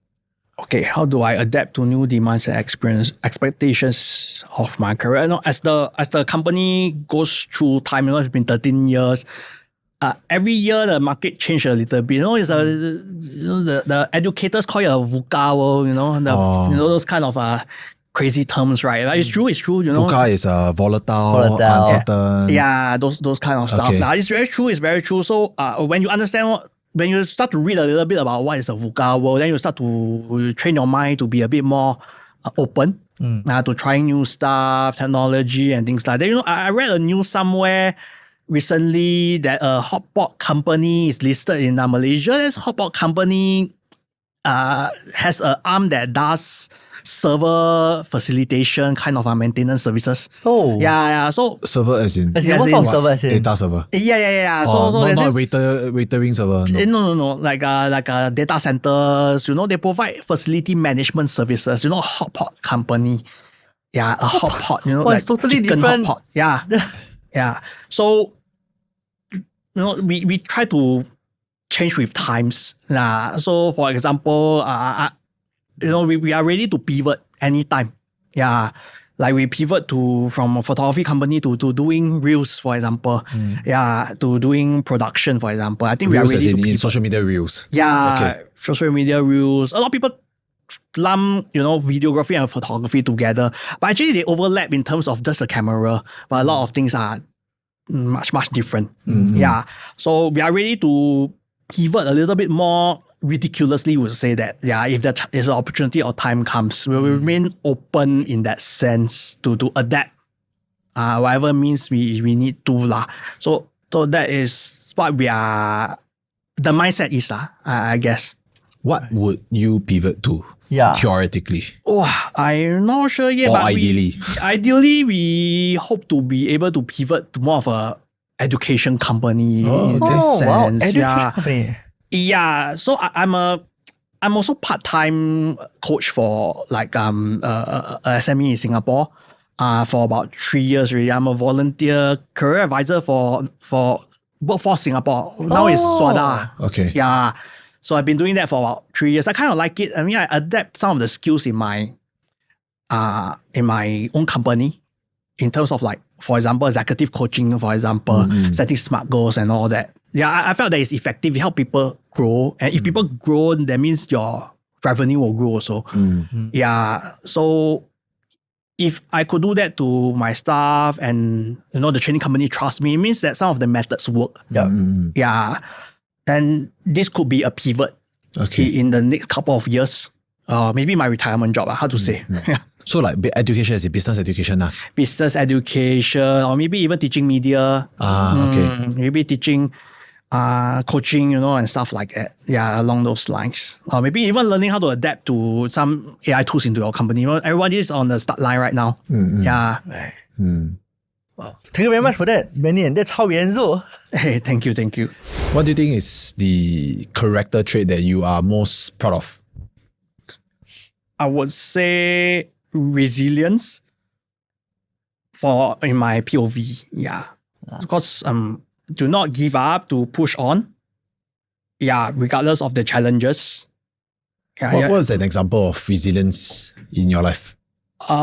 Okay, how do I adapt to new demands and expectations of my career? As the company goes through time, it's been 13 years. Every year the market changed a little bit. It's the educators call it a VUCA world. Those kind of crazy terms, right? It's true. VUCA is volatile, uncertain. Yeah, those kind of stuff. Okay. It's very true. It's very true. So when you understand when you start to read a little bit about what is a VUCA world, then you start to train your mind to be a bit more open to trying new stuff, technology and things like that. I read a news somewhere recently that a hotpot company is listed in Malaysia. This hotpot company has an arm that does server facilitation kind of maintenance services. Oh. Yeah. So server as in what sort of server as in? data server. Yeah. So there's not this, waitering server. No. Like data centers. They provide facility management services. Hotpot company. Yeah, a hotpot. Like it's totally chicken different. Hotpot. Yeah. Yeah. So we try to change with times. So for example, we are ready to pivot anytime. Yeah. Like we pivot from a photography company to doing reels, for example. Yeah, to doing production, for example. I think Reels we are ready as to in pivot. social media reels. Yeah, Okay. social media reels. A lot of people lump, videography and photography together. But actually they overlap in terms of just the camera. But a lot of things are much, much different. Yeah. So we are ready to pivot a little bit more ridiculously, would say that, if there's an opportunity or time comes, we will remain open in that sense to adapt whatever means we need to lah. So that is what the mindset is I guess. What would you pivot to? Yeah. Theoretically. I'm not sure yet. Or but ideally? we hope to be able to pivot to more of a education company in that Wow. sense. Education company. Yeah, so I'm also part-time coach for like SME in Singapore for about 3 years already. I'm a volunteer career advisor for Workforce Singapore. Now it's SWADA. Okay. Yeah, so I've been doing that for about 3 years. I kind of like it. I mean, I adapt some of the skills in my own company in terms of like, for example, executive coaching, for example, setting SMART goals and all that. Yeah, I felt that it's effective. It helps people grow. And if people grow, that means your revenue will grow also. Yeah. So if I could do that to my staff and the training company trust me, it means that some of the methods work. Yeah. Yeah. And this could be a pivot in the next couple of years. Maybe my retirement job, how to say. So like education is business education. Business education, or maybe even teaching media. Maybe teaching coaching, and stuff like that. Yeah, along those lines. Or maybe even learning how to adapt to some AI tools into your company. Everybody is on the start line right now. Yeah. Right. Wow. Thank you very much for that, Benny. And that's how we end. Hey, thank you. What do you think is the character trait that you are most proud of? I would say resilience in my POV. Yeah. Because do not give up, to push on. Yeah, regardless of the challenges. What was an example of resilience in your life?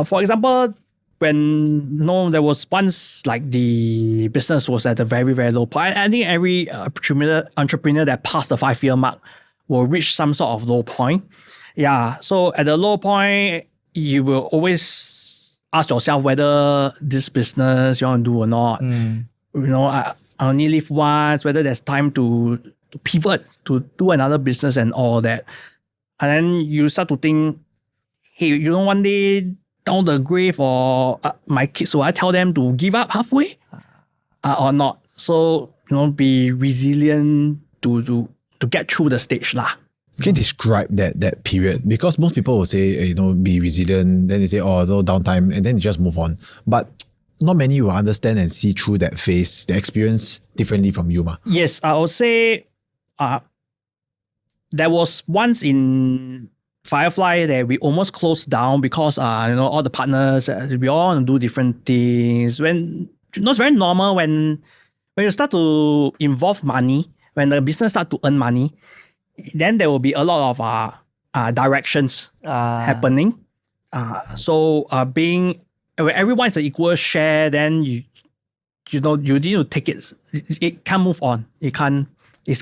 For example, when there was once like the business was at a very, very low point. I think every entrepreneur that passed the 5-year mark will reach some sort of low point. Yeah. So at the low point, you will always ask yourself whether this business you want to do or not. I only live once, whether there's time to pivot, to do another business and all that. And then you start to think, hey, one day down the grave or my kids, will I tell them to give up halfway or not? So, be resilient to get through the stage lah. Can you describe that period? Because most people will say, be resilient. Then they say, no downtime, and then they just move on. But not many will understand and see through that phase, the experience differently from you, ma. Yes, I would say there was once in Firefly that we almost closed down because all the partners, we all want to do different things. It's very normal when you start to involve money, when the business start to earn money, then there will be a lot of directions happening. So being where everyone is an equal share, then you need to take it. It can't move on. It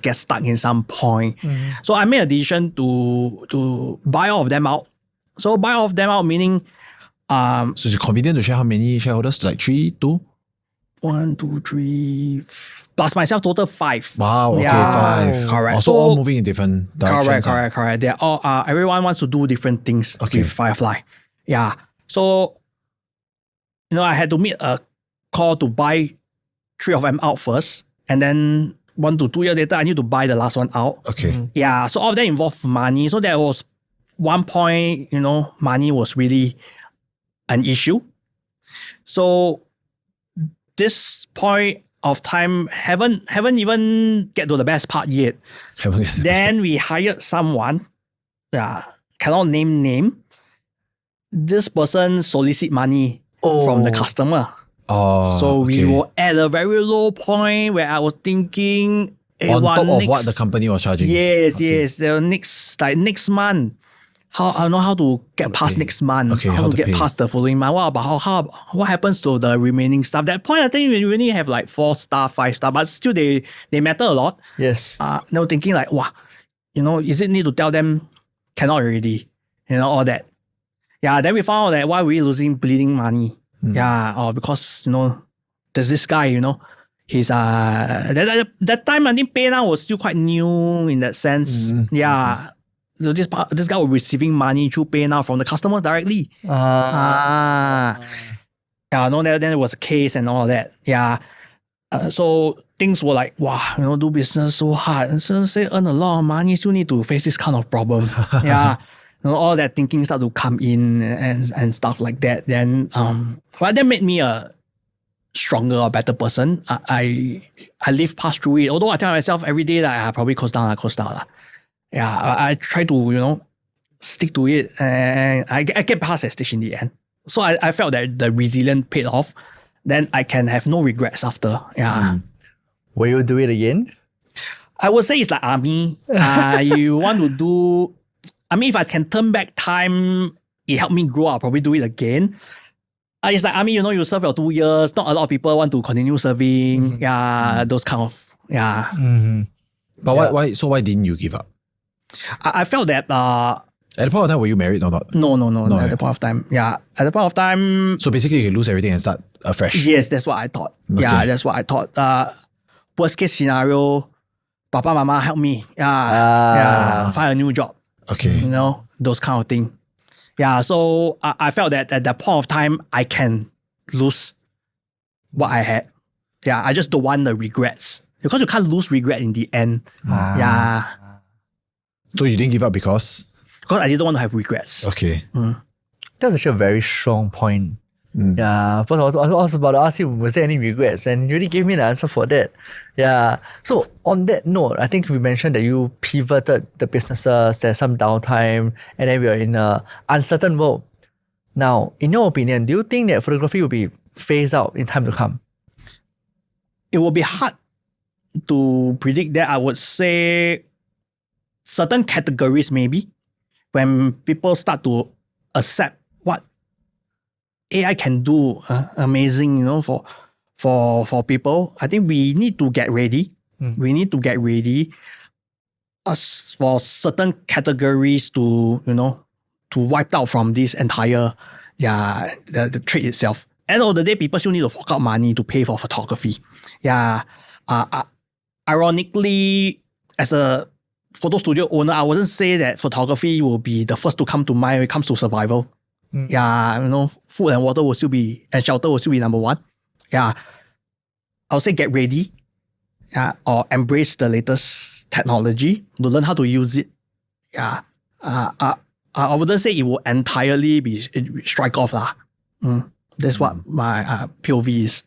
gets stuck in some point. So I made a decision to buy all of them out. So buy all of them out meaning so is it convenient to share how many shareholders? Like 3, 2? 1, 2, 3, plus myself, total 5. Wow, okay, 5. Correct. Also all moving in different directions. Correct. They're all everyone wants to do different things with Firefly. Yeah. So I had to meet a call to buy 3 of them out first, and then 1 to 2 years later, I need to buy the last one out. Okay. Yeah. So all of that involved money. So there was one point, money was really an issue. So this point of time haven't even get to the best part yet. Then we hired someone. Cannot name. This person solicit money from the customer. So we were at a very low point where I was thinking on top of what the company was charging. Yes. The next month. I don't know how to get past next month. How to get past the following month. What about what happens to the remaining stuff? That point, I think we only have like 4 star, 5 star, but still they matter a lot. Yes. Thinking like, is it need to tell them cannot already? All that. Yeah, then we found out that why we're losing bleeding money. Or because, there's this guy, he's that time I think PayNow was still quite new in that sense. This guy was receiving money through PayNow from the customer directly. Then there was a case and all that. Yeah. So things were like, wow, do business so hard. And so say earn a lot of money, still need to face this kind of problem. Yeah. All that thinking start to come in and stuff like that. Then but that made me a stronger or better person. I live past through it. Although I tell myself every day that I probably close down. Yeah, I try to, stick to it, and I get past that stage in the end. So I felt that the resilience paid off. Then I can have no regrets after. Yeah. Will you do it again? I would say it's like army. You want to do... if I can turn back time, it helped me grow. I'll probably do it again. It's like army, you serve your 2 years. Not a lot of people want to continue serving. Yeah, those kind of... Yeah. But why didn't you give up? I felt that At the point of time, were you married or not? No, at yeah. the point of time. Yeah, at the point of time. So basically, you can lose everything and start afresh. Yes, that's what I thought. Okay. Yeah, that's what I thought. Worst case scenario, Papa, Mama, help me. Yeah, find a new job. Okay. You know, those kind of thing. Yeah, so I felt that at that point of time, I can lose what I had. Yeah, I just don't want the regrets. Because you can't lose regret in the end. Yeah. So you didn't give up because? Because I didn't want to have regrets. Okay. That's actually a very strong point. Yeah, but I was about to ask you, was there any regrets? And you already gave me the answer for that. Yeah. So on that note, I think we mentioned that you pivoted the businesses, there's some downtime, and then we are in an uncertain world. Now, in your opinion, do you think that photography will be phased out in time to come? It will be hard to predict that. I would say certain categories maybe, when people start to accept what AI can do, amazing, you know, for people. I think we need to get ready. We need to get ready for certain categories to, you know, to wipe out from this entire, the trade itself. End of the day, people still need to fork out money to pay for photography. Yeah. Ironically, as a photo studio owner, I wouldn't say that photography will be the first to come to mind when it comes to survival. Yeah, you know, food and water will still be, and shelter will still be number one. Yeah. I would say get ready. Yeah, or embrace the latest technology to learn how to use it. Yeah. I wouldn't say it will entirely be strike off lah. That's what my POV is.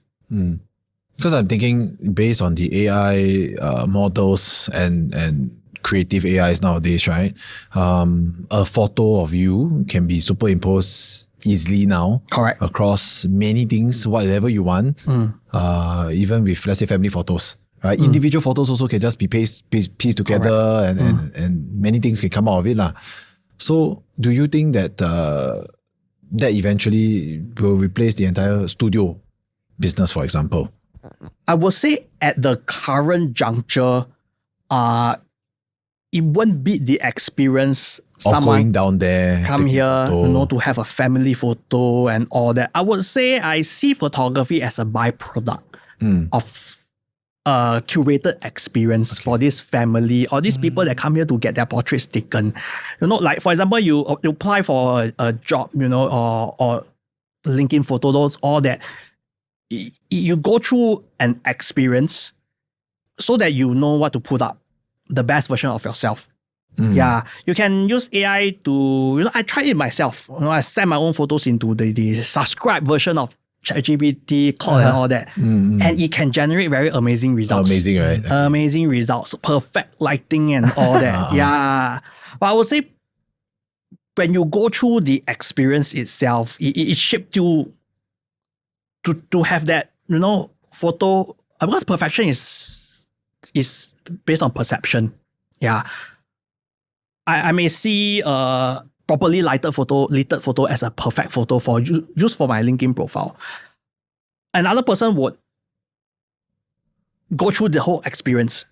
Because I'm thinking based on the AI models and creative AIs nowadays, right? A photo of you can be superimposed easily now. Correct. Across many things, whatever you want. Even with, let's say, family photos. Right? Individual photos also can just be pieced together and many things can come out of it lah. So do you think that that eventually will replace the entire studio business, for example? I would say at the current juncture, it won't beat the experience Of someone going down there, come taking here, photo. you know, to have a family photo and all that. I would say I see photography as a byproduct of a curated experience for this family or these people that come here to get their portraits taken. You know, like for example, you apply for a job, you know, or LinkedIn photos, all that. You go through an experience so that you know what to put up, the best version of yourself. Yeah, you can use AI to, you know, I tried it myself. You know, I sent my own photos into the subscribed version of ChatGPT, Claude and all that. And it can generate very amazing results. Amazing, right? Amazing results, perfect lighting and all that. Yeah. But I would say when you go through the experience itself, it shaped you to have that, you know, photo, because perfection is based on perception. Yeah. I may see a properly lit photo as a perfect photo for just for my LinkedIn profile. Another person would go through the whole experience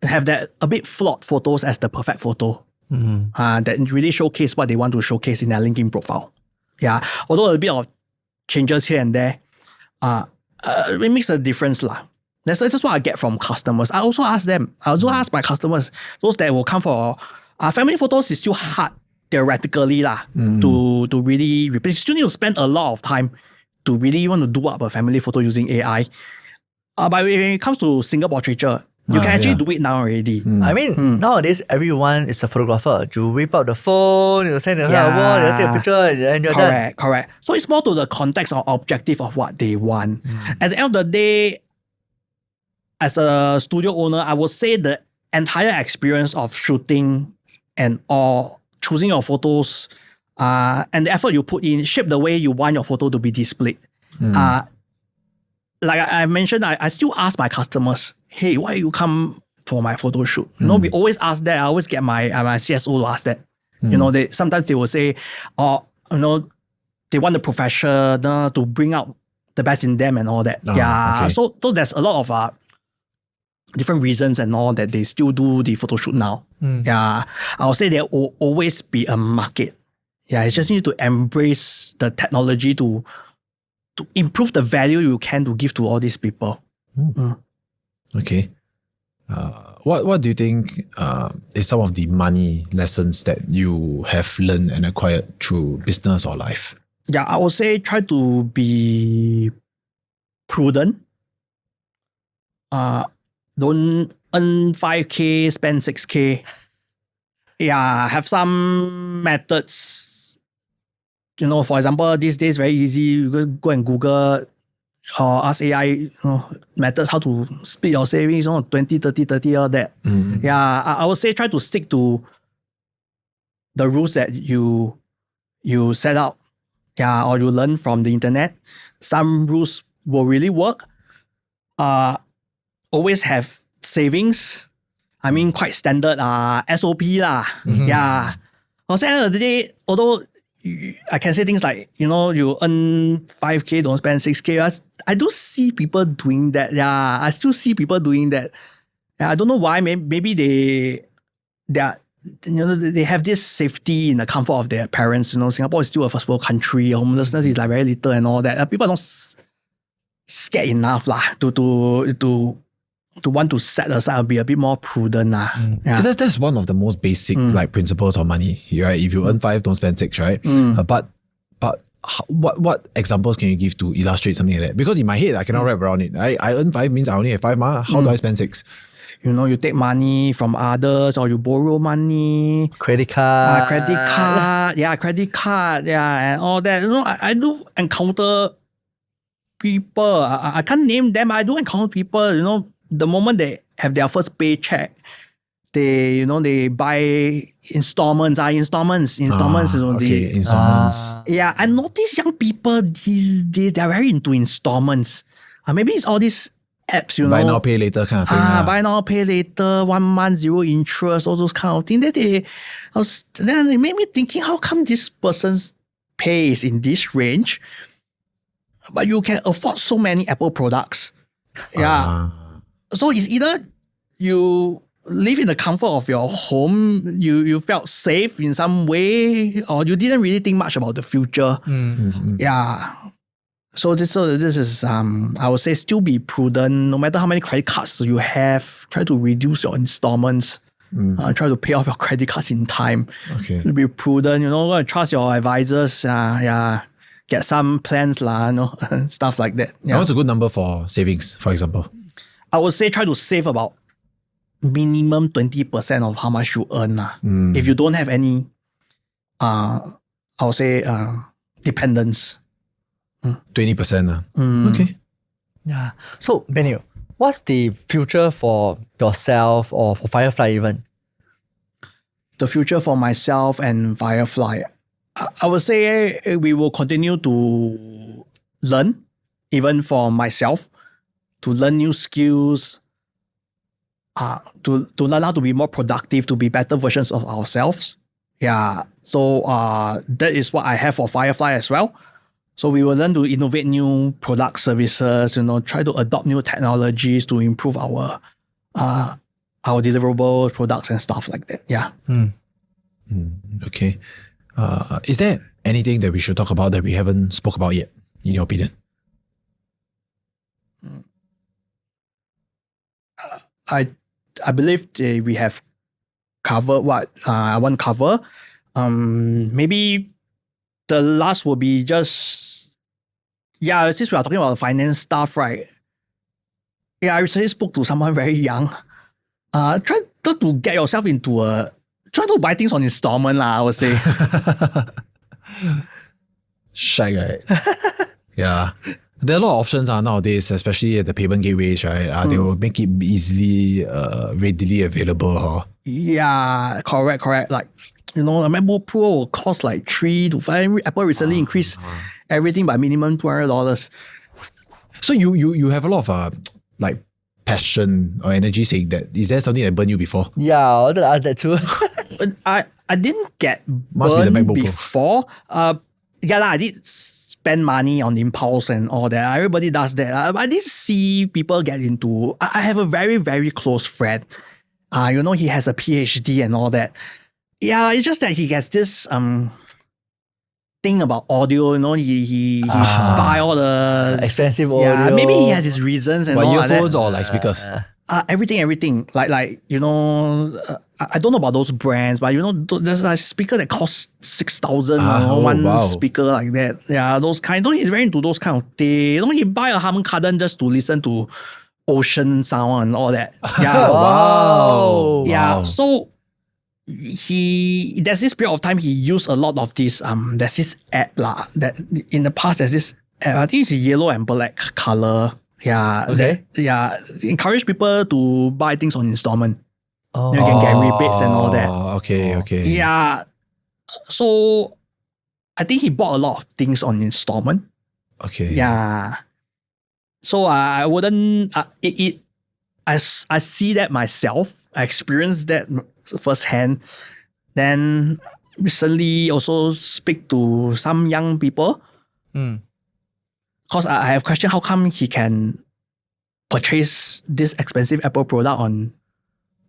and have that a bit flawed photos as the perfect photo. That really showcase what they want to showcase in their LinkedIn profile. Yeah. Although a bit of changes here and there, it makes a difference lah. That's what I get from customers. I also ask them. I also ask my customers, those that will come for family photos is still hard theoretically lah to really replace. You still need to spend a lot of time to really want to do up a family photo using AI. But when it comes to single portraiture, you can actually do it now already. I mean, nowadays everyone is a photographer. You whip out the phone, you send it to a wall, you take a picture, and you're done. Correct. So it's more to the context or objective of what they want. At the end of the day, as a studio owner, I would say the entire experience of shooting and or choosing your photos and the effort you put in shape the way you want your photo to be displayed. Like I mentioned, I still ask my customers, hey, why you come for my photo shoot? You know, we always ask that. I always get my CSO to ask that. You know, sometimes they will say, you know, they want the professional to bring out the best in them and all that. Okay. So there's a lot of different reasons and all that they still do the photo shoot now. Yeah, I would say there will always be a market. Yeah, it's just need to embrace the technology to improve the value you can to give to all these people. Okay. What do you think is some of the money lessons that you have learned and acquired through business or life? Yeah, I would say try to be prudent. Don't earn 5K, spend 6K. Yeah, have some methods. For example, these days very easy. You go and Google or ask AI methods how to split your savings, 20, 30, 30, all that. Yeah, I would say try to stick to the rules that you set out. Yeah, or you learn from the internet. Some rules will really work. Always have savings. I mean, quite standard SOP lah. Yeah. At the end of the day, although I can say things like, you earn 5K, don't spend 6K. I do see people doing that. Yeah, I still see people doing that. Yeah, I don't know why. Maybe they have this safety in the comfort of their parents. Singapore is still a first world country. Homelessness is like very little and all that. People are not scared enough lah to want to set aside and be a bit more prudent. Yeah. That's one of the most basic principles of money, right? If you earn 5, don't spend 6, right? But what examples can you give to illustrate something like that? Because in my head, I cannot wrap around it. I earn 5 means I only have 5. How do I spend 6? You take money from others or you borrow money. Credit card. Credit card. Yeah, and all that. I do encounter people. I can't name them. I do encounter people, the moment they have their first paycheck, they buy installments. Installments. Installments. Yeah, I notice young people these days, they're very into installments. Maybe it's all these apps, Buy now, pay later kind of thing. Buy now, pay later, 1 month, 0 interest, all those kind of things. Then it made me thinking, how come this person's pay is in this range, but you can afford so many Apple products? Yeah. So it's either you live in the comfort of your home, you felt safe in some way, or you didn't really think much about the future. Yeah. So this is I would say still be prudent. No matter how many credit cards you have, try to reduce your installments. Try to pay off your credit cards in time. Okay. Be prudent. Trust your advisors. Get some plans stuff like that. Yeah. What's a good number for savings, for example? I would say try to save about minimum 20% of how much you earn. If you don't have any, I would say dependence. 20%. Okay. Yeah. So, Benny, what's the future for yourself or for Firefly even? The future for myself and Firefly, I would say we will continue to learn, even for myself, to learn new skills, to learn how to be more productive, to be better versions of ourselves. Yeah. So that is what I have for Firefly as well. So we will learn to innovate new product services, try to adopt new technologies to improve our deliverables, products and stuff like that. Yeah. Okay. Is there anything that we should talk about that we haven't spoke about yet, in your opinion? I believe we have covered what I want to cover. Maybe the last will be just, since we are talking about finance stuff, right? Yeah, I recently spoke to someone very young. Try not to get yourself into try to buy things on installment I would say. Shy, right? Yeah. There are a lot of options nowadays, especially at the payment gateways, right? They will make it easily, readily available. Yeah, correct. Like, a MacBook Pro will cost like 3 to 5. Apple recently increased everything by minimum $200. So you have a lot of passion or energy saying that. Is there something that burned you before? Yeah, I wanted to ask that too. I didn't get Must be the burned MacBook Pro. before. I did spend money on impulse and all that. Everybody does that. I did see people get into. I have a very, very close friend. He has a PhD and all that. Yeah, it's just that he gets this thing about audio. He buy all the expensive audio. Yeah, maybe he has his reasons and all earphones that. or like speakers? Everything. I don't know about those brands, but there's a speaker that costs 6,000. One speaker like that. Yeah, those kind. He's very into those kind of things. He buy a Harman Kardon just to listen to ocean sound and all that. Yeah. Wow. Yeah. Wow. So there's this period of time he used a lot of this. There's this app that in the past there's this app. I think it's yellow and black color. Yeah. Okay. Encourage people to buy things on installment. You can get rebates and all that. Okay. Yeah. So I think he bought a lot of things on installment. Okay. Yeah. So I wouldn't. I see that myself. I experienced that firsthand. Then recently also speak to some young people. Because I have questioned how come he can purchase this expensive Apple product on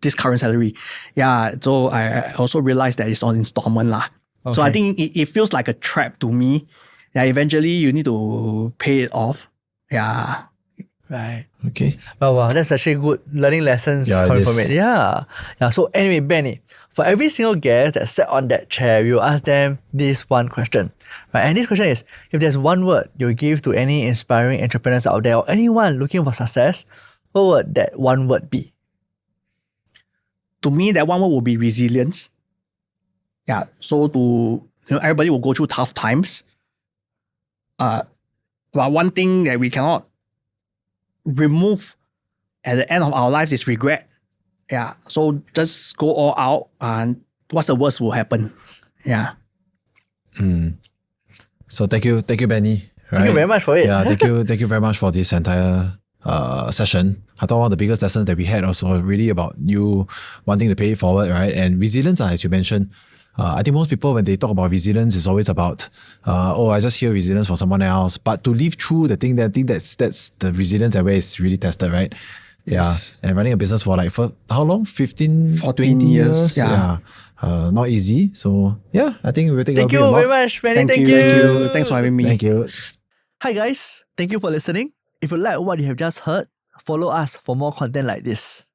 this current salary. Yeah, so I also realized that it's on installment lah. So I think it feels like a trap to me. Yeah, eventually you need to pay it off. Yeah. Right. Okay. Wow, that's actually good learning lessons Yeah, coming it from is. it. Yeah. So anyway, Benny, for every single guest that sat on that chair, we will ask them this one question. Right? And this question is, if there's one word you give to any inspiring entrepreneurs out there or anyone looking for success, what would that one word be? To me, that one word will be resilience. Yeah. So everybody will go through tough times. But one thing that we cannot remove at the end of our lives is regret. Yeah. So just go all out and what's the worst will happen. Yeah. So thank you, Benny. Thank you very much for it. Yeah, thank you very much for this entire session. I thought one of the biggest lessons that we had also really about you wanting to pay it forward, right? And resilience, as you mentioned. I think most people, when they talk about resilience, it's always about, I just hear resilience for someone else. But to live through the thing, I think that's the resilience and where it's really tested, right? Yes. Yeah. And running a business for how long? 15, 14 20 years. Yeah. Not easy. So yeah, I think we'll take Thank you very much, Benny. Thank you. Thanks for having me. Thank you. Hi guys, thank you for listening. If you like what you have just heard, follow us for more content like this.